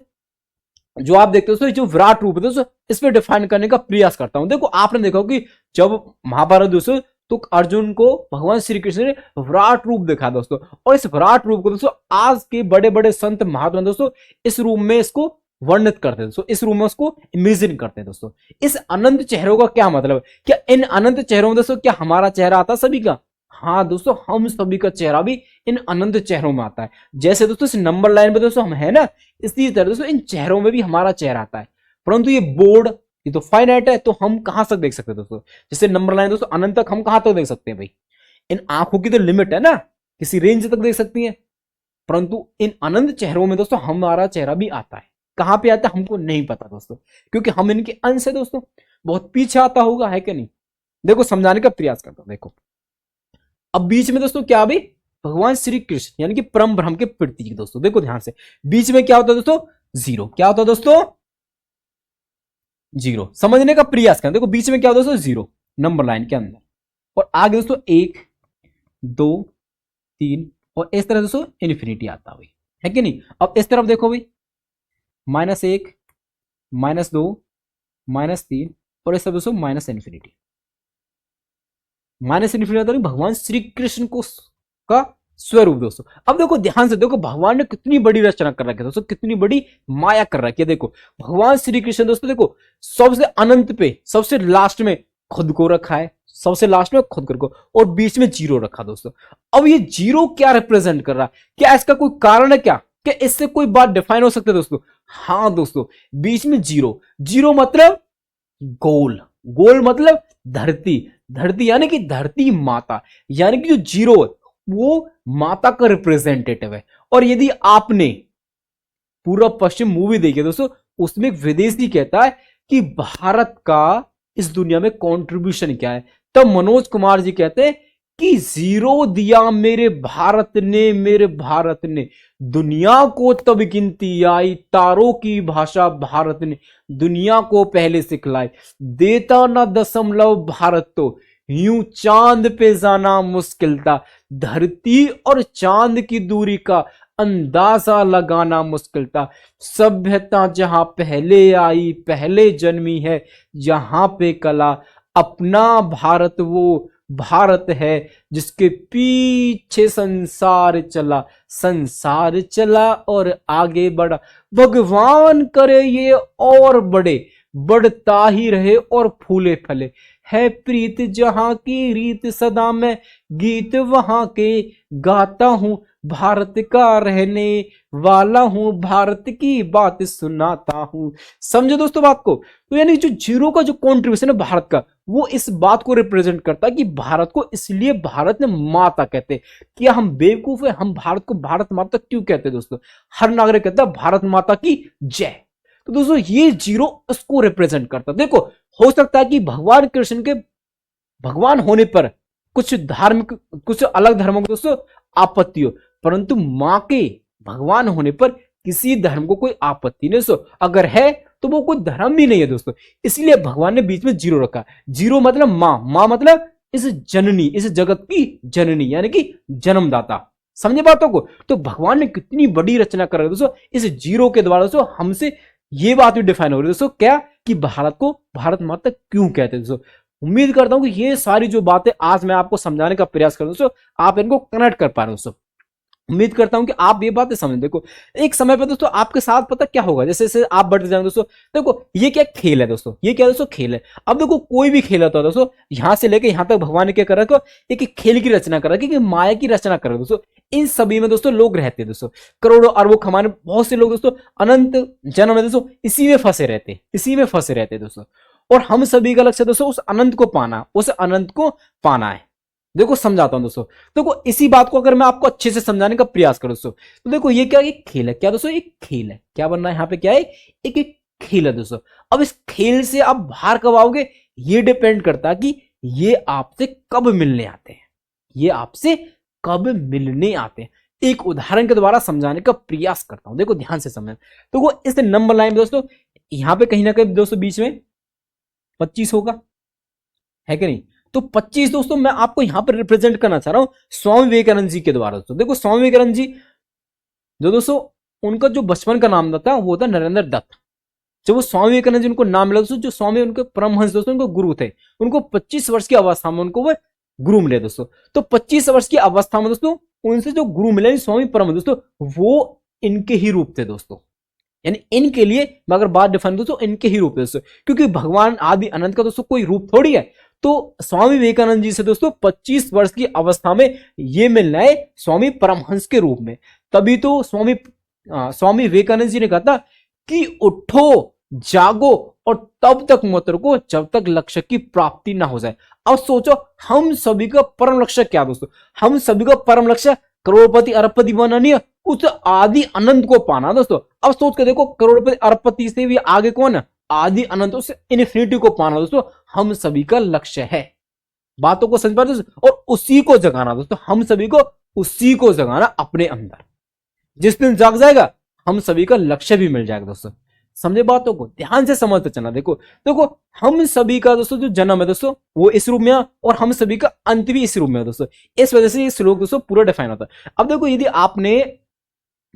जो आप देखते हो दोस्तों जो विराट रूप है दोस्तों, इस पे डिफाइन करने का प्रयास करता हूं। देखो आपने देखा कि जब महाभारत दोस्तों तो अर्जुन को भगवान श्री कृष्ण ने विराट रूप दिखा दोस्तों, और इस विराट रूप को दोस्तों आज के बड़े बड़े संत महात्मा दोस्तों इस रूप में इसको वर्णित करते हैं दोस्तों, इस रूप में उसको इमेजिन करते हैं दोस्तों। इस अनंत चेहरों का क्या मतलब, क्या इन अनंत चेहरों में दोस्तों क्या हमारा चेहरा आता सभी का? हाँ दोस्तों, हम सभी का चेहरा भी इन अनंत चेहरों में आता है। जैसे दोस्तों इस नंबर लाइन पे दोस्तों हम है ना, इसी तरह दोस्तों इन चेहरों में भी हमारा चेहरा आता है। परंतु ये बोर्ड, ये तो फाइनाइट है, तो हम कहां तक देख सकते हैं दोस्तों? जैसे नंबर लाइन दोस्तों अनंत तक हम कहां तक देख सकते हैं भाई? इन आंखों की तो लिमिट है ना, किसी रेंज तक देख सकती है। परंतु इन अनंत चेहरों में दोस्तों हमारा चेहरा भी आता है। कहां पे आता है हमको नहीं पता दोस्तों, क्योंकि हम इनके अंश है दोस्तों। बहुत पीछे आता होगा, है कि नहीं? देखो समझाने का प्रयास करता हूं। देखो अब बीच में दोस्तों क्या भी, भगवान श्री कृष्ण यानी कि परम ब्रह्म के प्रतीक दोस्तों। देखो ध्यान से, बीच में क्या होता है दोस्तों? जीरो। क्या होता है दोस्तों? जीरो। समझने का प्रयास करें। देखो बीच में क्या होता है दोस्तों? जीरो, नंबर लाइन के अंदर। और आगे दोस्तों 1 2 3 और इस तरह दोस्तों इन्फिनिटी आता है, है कि नहीं? अब इस तरफ देखो भाई, -1 -2 -3 और इस तरफ दोस्तों माइनस इन्फिनिटी। माइनस इन्फिनिटी भगवान श्री कृष्ण को का स्वरूप दोस्तों। अब देखो ध्यान से, देखो भगवान ने कितनी बड़ी रचना कर रखी है दोस्तों, कितनी बड़ी माया कर रखी है। देखो भगवान श्री कृष्ण दोस्तों, देखो सबसे अनंत पे सबसे लास्ट में खुद को रखा है, सबसे लास्ट में खुद को, और बीच में जीरो रखा दोस्तों। अब ये जीरो क्या रिप्रेजेंट कर रहा है? क्या इसका कोई कारण है क्या? क्या इससे कोई बात डिफाइन हो सकती है दोस्तों? हाँ दोस्तों, बीच में जीरो। जीरो मतलब गोल, गोल मतलब धरती, धरती यानी कि धरती माता, यानी कि जो जीरो है वो माता का रिप्रेजेंटेटिव है। और यदि आपने पूरा पश्चिम मूवी देखी दोस्तों, उसमें एक विदेशी कहता है कि भारत का इस दुनिया में कंट्रीब्यूशन क्या है, तब मनोज कुमार जी कहते हैं कि जीरो दिया मेरे भारत ने, मेरे भारत ने, दुनिया को तब गिनती आई, तारों की भाषा भारत ने दुनिया को पहले सिखलाई, देता ना दशमलव भारत तो यूं चांद पे जाना मुश्किल था, धरती और चांद की दूरी का अंदाजा लगाना मुश्किल था, सभ्यता जहां पहले आई पहले जन्मी है, जहां पे कला, अपना भारत वो भारत है जिसके पीछे संसार चला, संसार चला और आगे बढ़ा, भगवान करे ये और बढ़े, बढ़ता ही रहे और फूले फले, है प्रीत जहां की रीत सदा मैं गीत वहां के गाता हूं, भारत का रहने वाला हूं, भारत की बात सुनाता हूं। समझो दोस्तों बात को? तो यानी जो जीरो का जो कॉन्ट्रीब्यूशन है भारत का, वो इस बात को रिप्रेजेंट करता है कि भारत को इसलिए भारत ने माता कहते हैं। क्या हम बेवकूफ है? हम भारत को भारत माता क्यों कहते हैं दोस्तों? हर नागरिक कहता है भारत माता की जय। तो दोस्तों ये जीरो उसको रिप्रेजेंट करता है। देखो हो सकता है कि भगवान कृष्ण के भगवान होने पर कुछ धार्मिक, कुछ अलग धर्मों को दोस्तों आपत्ति हो, परंतु मां के भगवान होने पर किसी धर्म को कोई आपत्ति नहीं। सो अगर है तो वो कोई धर्म भी नहीं है दोस्तों, इसलिए भगवान ने बीच में जीरो रखा। जीरो मतलब मां, मां मतलब इस जननी, इस जगत की जननी यानी कि जन्मदाता। समझे बातों को? तो भगवान ने कितनी बड़ी रचना कर रखी है दोस्तों, इस जीरो के द्वारा दोस्तों हमसे ये बात भी डिफाइन हो रही है दोस्तों, क्या कि भारत को भारत माता क्यों कहते हैं दोस्तों। उम्मीद करता हूं कि ये सारी जो बातें आज मैं आपको समझाने का प्रयास कर रहा हूं दोस्तों, आप इनको कनेक्ट कर पा रहे हो दोस्तों। उम्मीद करता हूं कि आप ये बातें समझ। देखो एक समय पर दोस्तों आपके साथ पता क्या होगा, जैसे जैसे आप बढ़ते जाएंगे दोस्तों, देखो ये क्या खेल है दोस्तों, ये क्या दोस्तों खेल है। अब देखो कोई भी खेल होता है दोस्तों, यहां से लेके यहां तक भगवान ने क्या कर रखा, एक खेल की रचना कर रखी, माया की रचना कर रखी दोस्तों। इन सभी में दोस्तों लोग रहते हैं दोस्तों, करोड़ों अरबों हमारे बहुत से लोग दोस्तों अनंत जन्म में दोस्तों इसी में फंसे रहते, इसी में फंसे रहते दोस्तों। और हम सभी का लक्ष्य दोस्तों उस अनंत को पाना, उस अनंत को पाना है। देखो समझाता हूं दोस्तों, देखो इसी बात को अगर मैं आपको अच्छे से समझाने का प्रयास करूं दोस्तों, तो देखो ये क्या, एक खेल है। क्या दोस्तों? एक खेल है। क्या बनना है यहाँ पे? क्या है? एक खेल है दोस्तों। अब इस खेल से आप बाहर कब आओगे, ये डिपेंड करता है कि ये आपसे कब मिलने आते हैं, ये आपसे कब मिलने आते हैं। एक उदाहरण के द्वारा समझाने का प्रयास करता हूं, देखो ध्यान से समझ। तो वो इस नंबर लाइन दोस्तों यहां पे कहीं ना कहीं दोस्तों बीच में 25 होगा, है कि नहीं? तो 25 दोस्तों मैं आपको यहां पर रिप्रेजेंट करना चाह रहा हूं स्वामी विवेकानंद जी के द्वारा दोस्तों। देखो स्वामी विवेकानंद जी जो दोस्तों उनका जो बचपन का नाम था वो था नरेंद्र दत्त। जब वो स्वामी विवेकानंद जी उनको नाम मिला दोस्तों, जो स्वामी उनके परमहंस दोस्तों उनको गुरु थे, उनको 25 वर्ष की अवस्था में उनको वो गुरु मिले दोस्तों। तो 25 वर्ष की अवस्था में दोस्तों उनसे जो गुरु मिले स्वामी परमहंस दोस्तों, वो इनके ही रूप थे दोस्तों। यानी इनके लिए मैं अगर बात डिफाइन दोस्तों, इनके ही रूप है दोस्तों, क्योंकि भगवान आदि अनंत का दोस्तों कोई रूप थोड़ी है। तो स्वामी विवेकानंद जी से दोस्तों 25 वर्ष की अवस्था में ये मिलना है स्वामी परमहंस के रूप में। तभी तो स्वामी विवेकानंद जी ने कहा था कि उठो जागो और तब तक मत रुको जब तक लक्ष्य की प्राप्ति ना हो जाए। अब सोचो हम सभी का परम लक्ष्य क्या दोस्तों? हम सभी का परम लक्ष्य करोड़पति अरबपति बनना नहीं है, उस आदि अनंत को पाना दोस्तों। अब सोच के देखो, करोड़पति अरबपति से भी आगे कौन है? आदि अनंत, उस इन्फिनिटी को पाना दोस्तों हम सभी का लक्ष्य है। बातों को समझ पा रहे दोस्तों? और उसी को जगाना दोस्तों, हम सभी को उसी को जगाना अपने अंदर। जिस दिन जाग जाएगा हम सभी का लक्ष्य भी मिल जाएगा दोस्तों। समझे बातों को? ध्यान से समझते चलना। देखो देखो हम सभी का दोस्तों जो जन्म है दोस्तों वो इस रूप में है, और हम सभी का अंत भी इस रूप में है दोस्तों। इस वजह से ये श्लोक दोस्तों पूरा डिफाइन होता है। अब देखो यदि आपने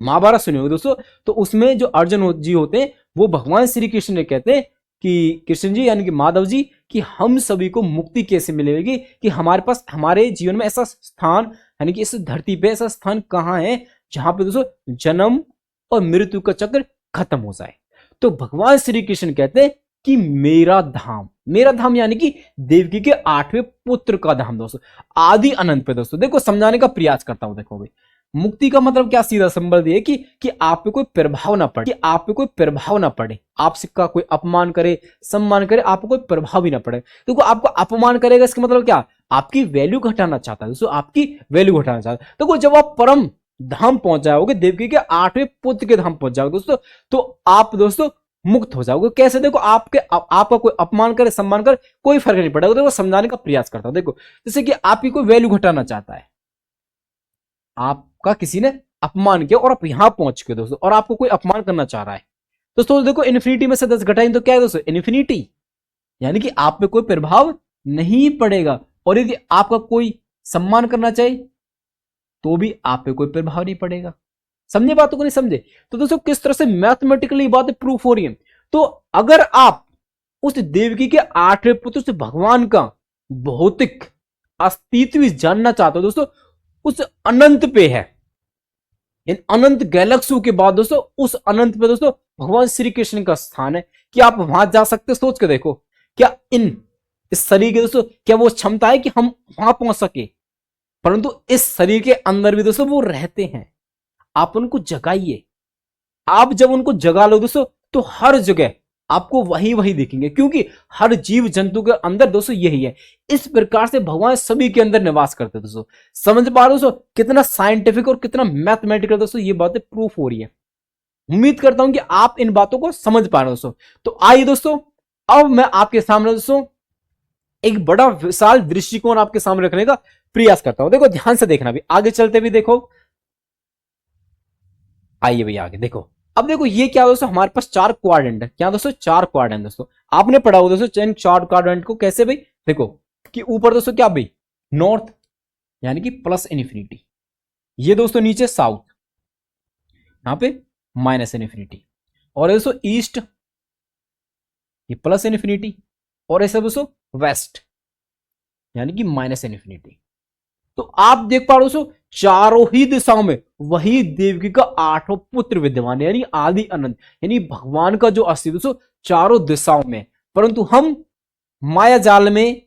महाभारत सुनी होगी दोस्तों, तो उसमें जो अर्जुन जी होते हैं वो भगवान श्री कृष्ण ने कहते हैं कि कृष्ण जी यानी कि माधव जी कि हम सभी को मुक्ति कैसे मिलेगी, कि हमारे पास हमारे जीवन में ऐसा स्थान यानी कि इस धरती पे ऐसा स्थान कहाँ है जहां पे दोस्तों जन्म और मृत्यु का चक्र खत्म हो जाए। तो भगवान श्री कृष्ण कहते हैं कि मेरा धाम यानी कि देवकी के 8वें पुत्र का धाम दोस्तों, आदि अनंत पे दोस्तों। देखो समझाने का प्रयास करता हूं। देखो भाई मुक्ति का मतलब क्या? सीधा संबंध ये कि आप पे कोई प्रभाव ना पड़े, आपका कोई अपमान करे सम्मान करे, आपको कोई प्रभाव ही ना पड़े। देखो आपको अपमान करेगा इसका मतलब क्या? आपकी वैल्यू घटाना चाहता है दोस्तों, आपकी वैल्यू घटाना चाहता है। देखो जब आप परम धाम पहुंच जाओगे, देवकी के 8वें पुत्र के धाम पहुंच जाओगे दोस्तों, तो आप दोस्तों मुक्त हो जाओगे। कैसे? देखो आपका कोई अपमान करे सम्मान करे कोई फर्क नहीं पड़ेगा। देखो समझाने का प्रयास करता हूं। देखो जैसे कि आपकी कोई वैल्यू घटाना चाहता है, आपका किसी ने अपमान किया और आप यहां पहुंच गए दोस्तों, और आपको कोई अपमान करना चाह रहा है दोस्तों। देखो इन्फिनिटी में से 10 घटाएंगे तो क्या है दोस्तों? इन्फिनिटी, यानी कि आप पे कोई प्रभाव नहीं पड़ेगा। और यदि आपका कोई सम्मान करना चाहे तो भी आप पे कोई प्रभाव नहीं पड़ेगा। समझे बातों को? नहीं समझे? तो दोस्तों किस तरह से मैथमेटिकली बातें प्रूफ हो रही है। तो अगर आप उस देवकी के 8वें पुत्र से भगवान का भौतिक अस्तित्व जानना चाहते हो दोस्तों, उस अनंत पे है, इन अनंत गैलेक्सियों के बाद दोस्तों उस अनंत पे दोस्तों भगवान श्री कृष्ण का स्थान है। कि आप वहां जा सकते? सोच के देखो, क्या इस शरीर के दोस्तों क्या वो क्षमता है कि हम वहां पहुंच सके? परंतु इस शरीर के अंदर भी दोस्तों वो रहते हैं। आप उनको जगाइए। आप जब उनको जगा लो दोस्तों तो हर जगह आपको वही दिखेंगे, क्योंकि हर जीव जंतु के अंदर दोस्तों यही है। इस प्रकार से भगवान सभी के अंदर निवास करते हैं दोस्तों। समझ पा रहे हो दोस्तों कितना साइंटिफिक और कितना मैथमेटिकल दोस्तों ये बातें प्रूफ हो रही है। उम्मीद करता हूं कि आप इन बातों को समझ पा रहे हो दोस्तों। तो आइए दोस्तों अब मैं आपके सामने दोस्तों एक बड़ा विशाल दृष्टिकोण आपके सामने रखने का प्रयास करता हूं। देखो ध्यान से देखना, भी आगे चलते भी देखो। आइए भैया आगे देखो। अब देखो ये क्या दोस्तों, हमारे पास 4 क्वाड्रेंट है। क्या दोस्तों? 4 क्वाड्रेंट दोस्तों। आपने पढ़ा हो दोस्तों चैन 4 क्वाड्रेंट को कैसे भाई? देखो कि ऊपर दोस्तों क्या भाई? नॉर्थ यानी कि प्लस इन्फिनिटी, ये दोस्तों नीचे साउथ, यहां पे माइनस इन्फिनिटी, और दोस्तों ईस्ट ये प्लस इन्फिनिटी, और ऐसा दोस्तों वेस्ट यानी कि माइनस इन्फिनिटी। तो आप देख पा रहे हो चारों ही दिशाओं में वही देवकी का 8वां पुत्र विद्यमान है, यानी आदि अनंत, यानी भगवान का जो अस्तित्व चारों दिशाओं में। परंतु हम माया जाल में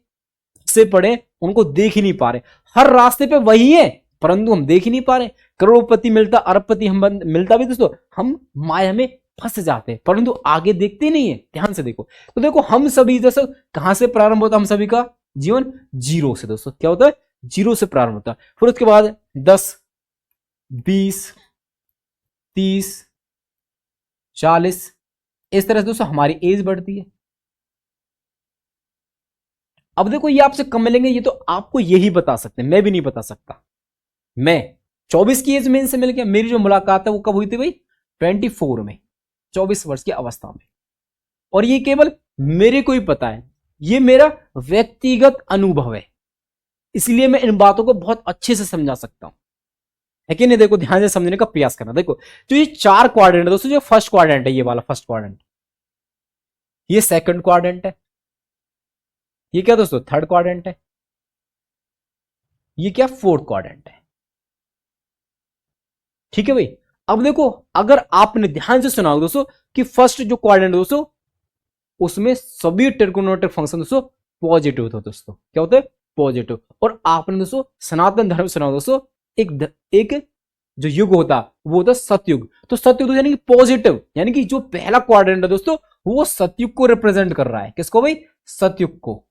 से पड़े, उनको देख ही नहीं पा रहे। हर रास्ते पे वही है परंतु हम देख ही नहीं पा रहे। करोड़पति मिलता, अरबपति हम मिलता भी दोस्तों, हम माया में फंस जाते हैं परंतु आगे देखते नहीं है। ध्यान से देखो। तो देखो हम सभी दोस्तों कहां से प्रारंभ होता है? हम सभी का जीवन 0 से दोस्तों। क्या होता है? 0 से प्रारंभ होता है। फिर उसके बाद 10, 20, 30, 40, इस तरह से दोस्तों हमारी एज बढ़ती है। अब देखो ये आपसे कम मिलेंगे, ये तो आपको यही बता सकते हैं, मैं भी नहीं बता सकता। मैं 24 की एज में इनसे मिल गया। मेरी जो मुलाकात है वो कब हुई थी भाई? 24 में, 24 वर्ष की अवस्था में। और ये केवल मेरे को ही पता है, ये मेरा व्यक्तिगत अनुभव है, इसलिए मैं इन बातों को बहुत अच्छे से समझा सकता हूं, है कि नहीं? देखो ध्यान से समझने का प्रयास करना। देखो जो ये 4 क्वाड्रेंट है दोस्तों, जो फर्स्ट क्वाड्रेंट है ये वाला फर्स्ट क्वाड्रेंट, ये सेकंड क्वाड्रेंट है, ये क्या दोस्तों? थर्ड क्वाड्रेंट है, ये क्या? फोर्थ क्वाड्रेंट है। ठीक है भाई। अब देखो अगर आपने ध्यान से सुना दोस्तों कि फर्स्ट जो क्वाड्रेंट दोस्तों उसमें सभी ट्रिगोनोमेट्रिक फंक्शन दोस्तों पॉजिटिव होता है दोस्तों। क्या होता है? पॉजिटिव। और आपने दोस्तों सनातन धर्म सुना दोस्तों, एक जो युग होता वो होता सतयुग। तो सतयुग यानी कि पॉजिटिव, यानी कि जो पहला क्वाड्रेंट है दोस्तों वो सतयुग को रिप्रेजेंट कर रहा है। किसको भाई? सतयुग को।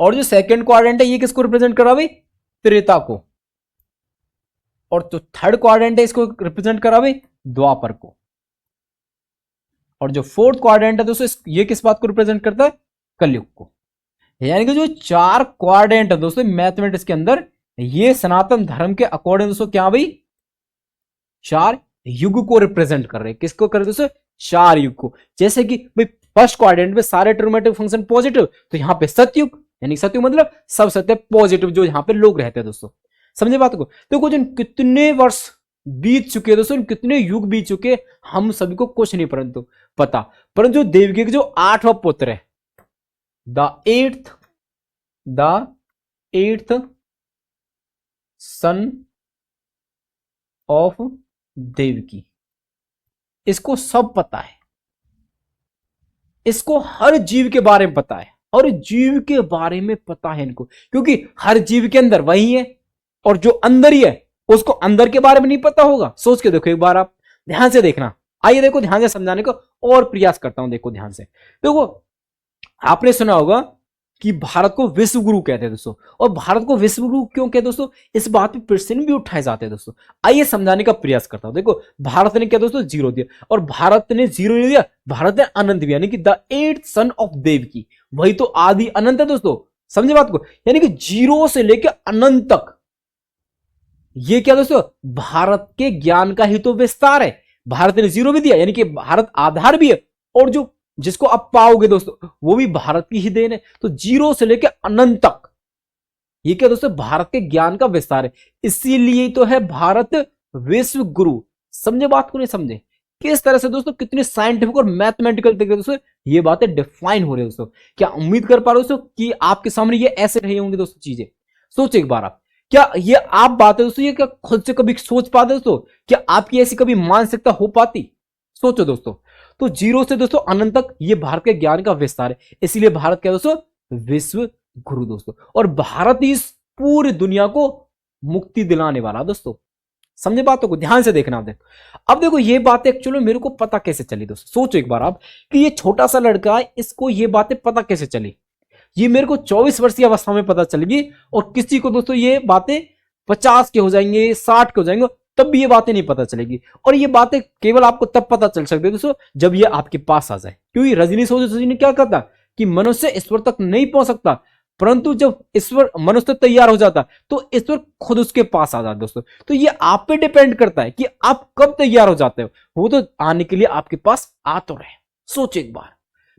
और जो सेकंड क्वाड्रेंट है ये किसको रिप्रेजेंट कर रहा है भाई? त्रेता को। और जो थर्ड क्वाड्रेंट है इसको रिप्रेजेंट कर रहा है भाई? द्वापर को। और जो फोर्थ क्वाड्रेंट है दोस्तों ये किस बात को रिप्रेजेंट करता है? कलयुग को। यानी कि जो चार क्वाड्रेंट है दोस्तों मैथमेटिक्स के अंदर, ये सनातन धर्म के अकॉर्डिंग दोस्तों क्या भाई? चार युग को रिप्रेजेंट कर रहे हैं। किसको कर रहे दोस्तों? चार युग को। जैसे कि भाई फर्स्ट क्वाड्रेंट में सारे ट्रिग्नोमेट्रिक फंक्शन पॉजिटिव, तो यहां पे सतयुग, यानी सतयुग मतलब सब सत्य पॉजिटिव जो यहां पे लोग रहते हैं दोस्तों। समझे बात को? तो कुछ कितने वर्ष बीत चुके हैं दोस्तों, कितने युग बीत चुके, हम सभी को कुछ नहीं परंतु पता। परंतु जो देवकी के जो 8वां पुत्र है, the eighth son of Devaki, इसको सब पता है। इसको हर जीव के बारे में पता है, हर जीव के बारे में पता है इनको, क्योंकि हर जीव के अंदर वही है और जो अंदर ही है उसको अंदर के बारे में नहीं पता होगा। सोच के देखो एक बार, आप ध्यान से देखना। आइए देखो ध्यान से समझाने को और प्रयास करता हूं। देखो ध्यान से देखो, आपने सुना होगा कि भारत को विश्व गुरु कहते हैं दोस्तों। और भारत को विश्व गुरु क्यों कहते हैं दोस्तों? इस बात पे प्रश्न भी उठाए जाते हैं दोस्तों। आइए समझाने का प्रयास करता हूं। देखो भारत ने क्या दोस्तों? जीरो दिया। और भारत ने जीरो नहीं दिया, भारत ने अनंत दिया, यानी कि the eighth son of Devaki, वही तो आदि अनंत है दोस्तों। समझे बात को? यानी कि जीरो से लेकर अनंत तक ये क्या दोस्तों? भारत के ज्ञान का ही तो विस्तार है। भारत ने जीरो भी दिया, यानी कि भारत आधार भी है, और जो जिसको आप पाओगे दोस्तों वो भी भारत की ही देन है। तो जीरो से लेकर अनंत तक ये क्या दोस्तों? भारत के ज्ञान का विस्तार है। इसीलिए तो है भारत विश्व गुरु। समझे बात को? नहीं समझे? किस तरह से दोस्तों कितने साइंटिफिक और मैथमेटिकल तरीके दोस्तों ये बातें डिफाइन हो रही है दोस्तों। क्या उम्मीद कर पा रहे हो दोस्तों कि आपके सामने ये ऐसे रही होंगी दोस्तों चीजें? सोचो एक बार आप, क्या ये आप बातें दोस्तों ये क्या खुद से कभी सोच पाते दोस्तों? क्या आपकी ऐसी कभी मानसिकता हो पाती? सोचो दोस्तों। तो जीरो से दोस्तों अनंत तक ये भारत के ज्ञान का विस्तार है। इसीलिए भारत क्या दोस्तों? विश्व गुरु दोस्तों। और भारत इस पूरी दुनिया को मुक्ति दिलाने वाला दोस्तों। समझे बातों को? ध्यान से देखना। अब देखो ये बातें एक्चुअली मेरे को पता कैसे चली दोस्तों? सोचो एक बार आप कि ये छोटा सा लड़का है, इसको ये बातें पता कैसे चली? ये मेरे को 24 वर्षीय अवस्था में पता चलेगी, और किसी को दोस्तों ये बातें 50 के हो जाएंगे, 60 के हो जाएंगे, तब भी ये बातें नहीं पता चलेगी। और ये बातें केवल आपको तब पता चल सकती है दोस्तों जब ये आपके पास आ जाए। क्योंकि रजनी सोची ने क्या कहता कि मनुष्य ईश्वर तक नहीं पहुंच सकता, परंतु जब ईश्वर मनुष्य तैयार हो जाता तो ईश्वर खुद उसके पास आ जाता दोस्तों। तो ये आप पे डिपेंड करता है कि आप कब तैयार हो जाते हो। वो तो आने के लिए आपके पास आ तो रहे। सोच एक बार,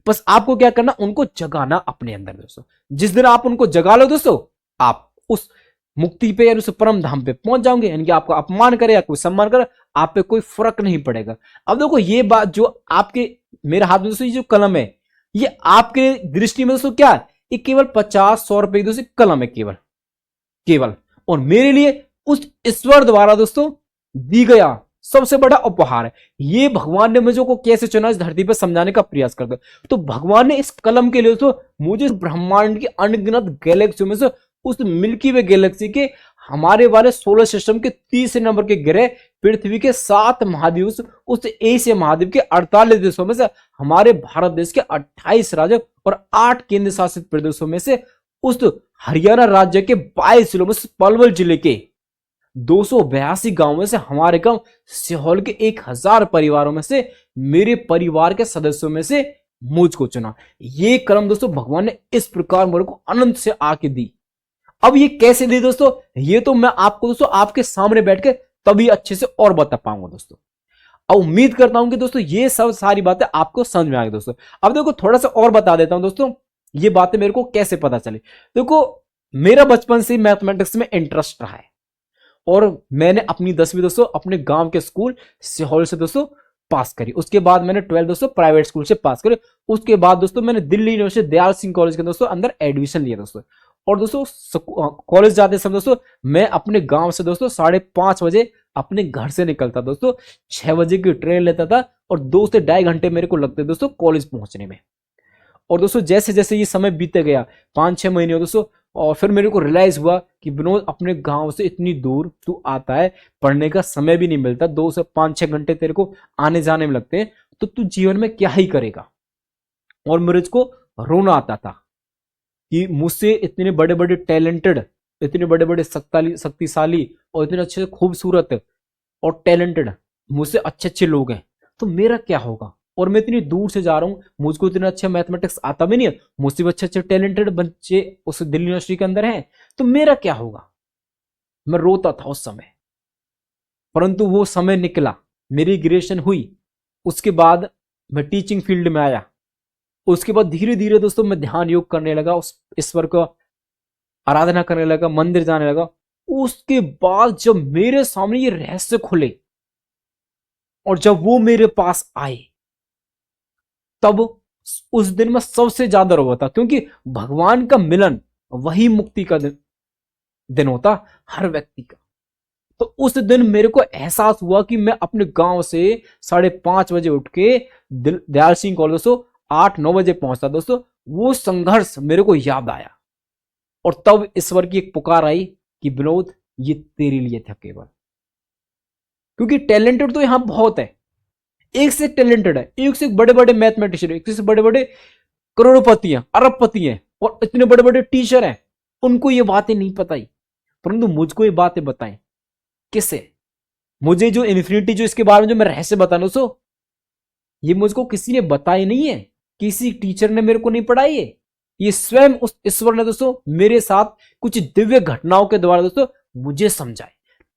बस आपको क्या करना? उनको जगाना अपने अंदर दोस्तों। जिस दिन आप उनको जगा लो दोस्तों, आप उस मुक्ति पे या उस परम धाम पे पहुंच जाओगे। यानी कि आपको अपमान करे या कोई सम्मान करे, आप पे कोई फर्क नहीं पड़ेगा। अब देखो ये बात जो आपके मेरे हाथ में दोस्तों ये जो कलम है, ये आपके दृष्टि में दोस्तों क्या है? ये केवल 50-100 रुपए की दोस्तों कलम है, केवल केवल। और मेरे लिए उस ईश्वर द्वारा दोस्तों दी गया सबसे बड़ा उपहार है। ये भगवान ने मुझे को कैसे चुना इस धरती पर समझाने का प्रयास करता। तो भगवान ने इस कलम के लिए तो मुझे ब्रह्मांड की अनगिनत गैलेक्सियों में से उस मिल्की वे गैलेक्सी के हमारे वाले सोलर सिस्टम के 30 नंबर के ग्रह, पृथ्वी के 7 महाद्वीप, उस एशिया महाद्वीप के 48 देशों में से हमारे भारत देश के 28 राज्य और 8 केंद्र शासित प्रदेशों में से उस हरियाणा राज्य के 22 जिलों में से पलवल जिले के 282 गांवों में से हमारे गांव सिहोल के 1000 परिवारों में से मेरे परिवार के सदस्यों में से मुझको चुना। ये कर्म दोस्तों भगवान ने इस प्रकार मेरे को अनंत से आके दी। अब ये कैसे दी दोस्तों? ये तो मैं आपको दोस्तों आपके सामने बैठ के तभी अच्छे से और बता पाऊंगा दोस्तों। अब उम्मीद करता हूं कि दोस्तों ये सब सारी बातें आपको समझ में आ गई दोस्तों। अब देखो थोड़ा सा और बता देता हूं दोस्तों, ये बातें मेरे को कैसे पता चली। देखो मेरा बचपन से मैथमेटिक्स में इंटरेस्ट रहा है, और मैंने अपनी 10वीं दोस्तों अपने गांव के स्कूल सिहोल से दोस्तों पास करी। उसके बाद मैंने 12 दोस्तों प्राइवेट स्कूल से पास करी। उसके बाद दोस्तों मैंने दिल्ली यूनिवर्सिटी दयाल सिंह कॉलेज के दोस्तों अंदर एडमिशन लिया दोस्तों। और दोस्तों कॉलेज जाते समय दोस्तों मैं अपने गांव से दोस्तों 5:30 बजे अपने घर से निकलता दोस्तों, 6 बजे की ट्रेन लेता था और 2 से 2.5 घंटे मेरे को लगते दोस्तों कॉलेज पहुंचने में। और दोस्तों जैसे जैसे ये समय बीते गया, 5-6 महीने हो दोस्तों, और फिर मेरे को रियलाइज हुआ कि विनोद अपने गांव से इतनी दूर तू आता है, पढ़ने का समय भी नहीं मिलता, 2 से 5-6 घंटे तेरे को आने जाने में लगते हैं, तो तू जीवन में क्या ही करेगा। और मेरे को रोना आता था कि मुझसे इतने बड़े बड़े टैलेंटेड, इतने बड़े बड़े शक्तिशाली और इतने अच्छे खूबसूरत और टैलेंटेड मुझसे अच्छे अच्छे लोग हैं, तो मेरा क्या होगा। और मैं इतनी दूर से जा रहा हूँ, मुझको इतना अच्छा मैथमेटिक्स आता भी नहीं है, मुझसे भी अच्छे अच्छे टैलेंटेड बच्चे उस दिल्ली यूनिवर्सिटी के अंदर हैं, तो मेरा क्या होगा। मैं रोता था उस समय। परंतु वो समय निकला, मेरी ग्रेजुएशन हुई, उसके बाद मैं टीचिंग फील्ड में आया। उसके बाद धीरे धीरे दोस्तों मैं ध्यान योग करने लगा, उस ईश्वर को आराधना करने लगा, मंदिर जाने लगा। उसके बाद जब मेरे सामने ये रहस्य खुले और जब वो मेरे पास आए, तब उस दिन मैं सबसे ज्यादा रो था, क्योंकि भगवान का मिलन वही मुक्ति का दिन होता हर व्यक्ति का। तो उस दिन मेरे को एहसास हुआ कि मैं अपने गांव से 5:30 बजे उठ के दयाल सिंह कॉलेज दोस्तों 8-9 बजे पहुंचता दोस्तों। वो संघर्ष मेरे को याद आया और तब ईश्वर की एक पुकार आई कि विनोद ये तेरे लिए था केवल, क्योंकि टैलेंटेड तो यहां बहुत है, एक से एक टैलेंटेड है, एक से एक बड़े बड़े मैथमेटिशियन, एक से बड़े बड़े करोड़पति हैं, अरबपति हैं और इतने बड़े बड़े टीचर हैं। उनको ये बातें नहीं पताई, परंतु मुझको ये बातें बताएं किससे। मुझे जो इन्फिनिटी, जो इसके बारे में जो मैं रहस्य बता दोस्तों, ये मुझको किसी ने बताई नहीं है, किसी टीचर ने मेरे को नहीं पढ़ाई है, ये स्वयं उस ईश्वर ने दोस्तों मेरे साथ कुछ दिव्य घटनाओं के द्वारा दोस्तों मुझे समझाए।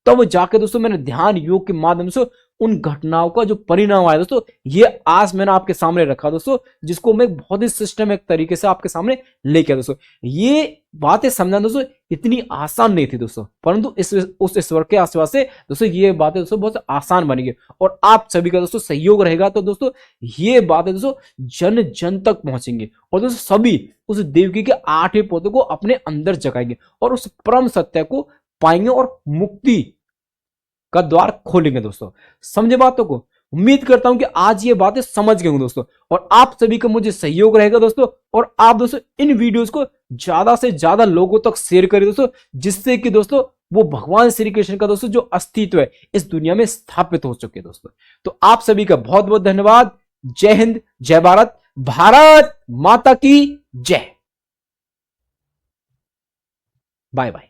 तब जाके दोस्तों मैंने ध्यान योग के माध्यम से उन घटनाओं का जो परिणाम आया दोस्तों, ये आज मैंने आपके सामने रखा दोस्तों, जिसको मैं बहुत ही सिस्टमेटिक तरीके से आपके सामने लेके दोस्तों। ये बातें समझना दोस्तों इतनी आसान नहीं थी दोस्तों, परंतु उस ईश्वर के आशीर्वाद से दोस्तों ये बातें दोस्तों बहुत आसान बनी गई। और आप सभी का दोस्तों सहयोग रहेगा तो दोस्तों ये बातें दोस्तों जन जन तक पहुंचेंगे और दोस्तों सभी उस देवकी के 8वें पोते को अपने अंदर जगाएंगे और उस परम सत्य को पाएंगे और मुक्ति का द्वार खोलेंगे दोस्तों। समझे बातों को। उम्मीद करता हूं कि आज ये बातें समझ गए होंगे दोस्तों, और आप सभी का मुझे सहयोग रहेगा दोस्तों, और आप दोस्तों इन वीडियोस को ज्यादा से ज्यादा लोगों तक शेयर करें दोस्तों, जिससे कि दोस्तों वो भगवान श्री कृष्ण का दोस्तों जो अस्तित्व है इस दुनिया में स्थापित हो चुके दोस्तों। तो आप सभी का बहुत बहुत धन्यवाद। जय हिंद, जय भारत, भारत माता की जय। Bye bye.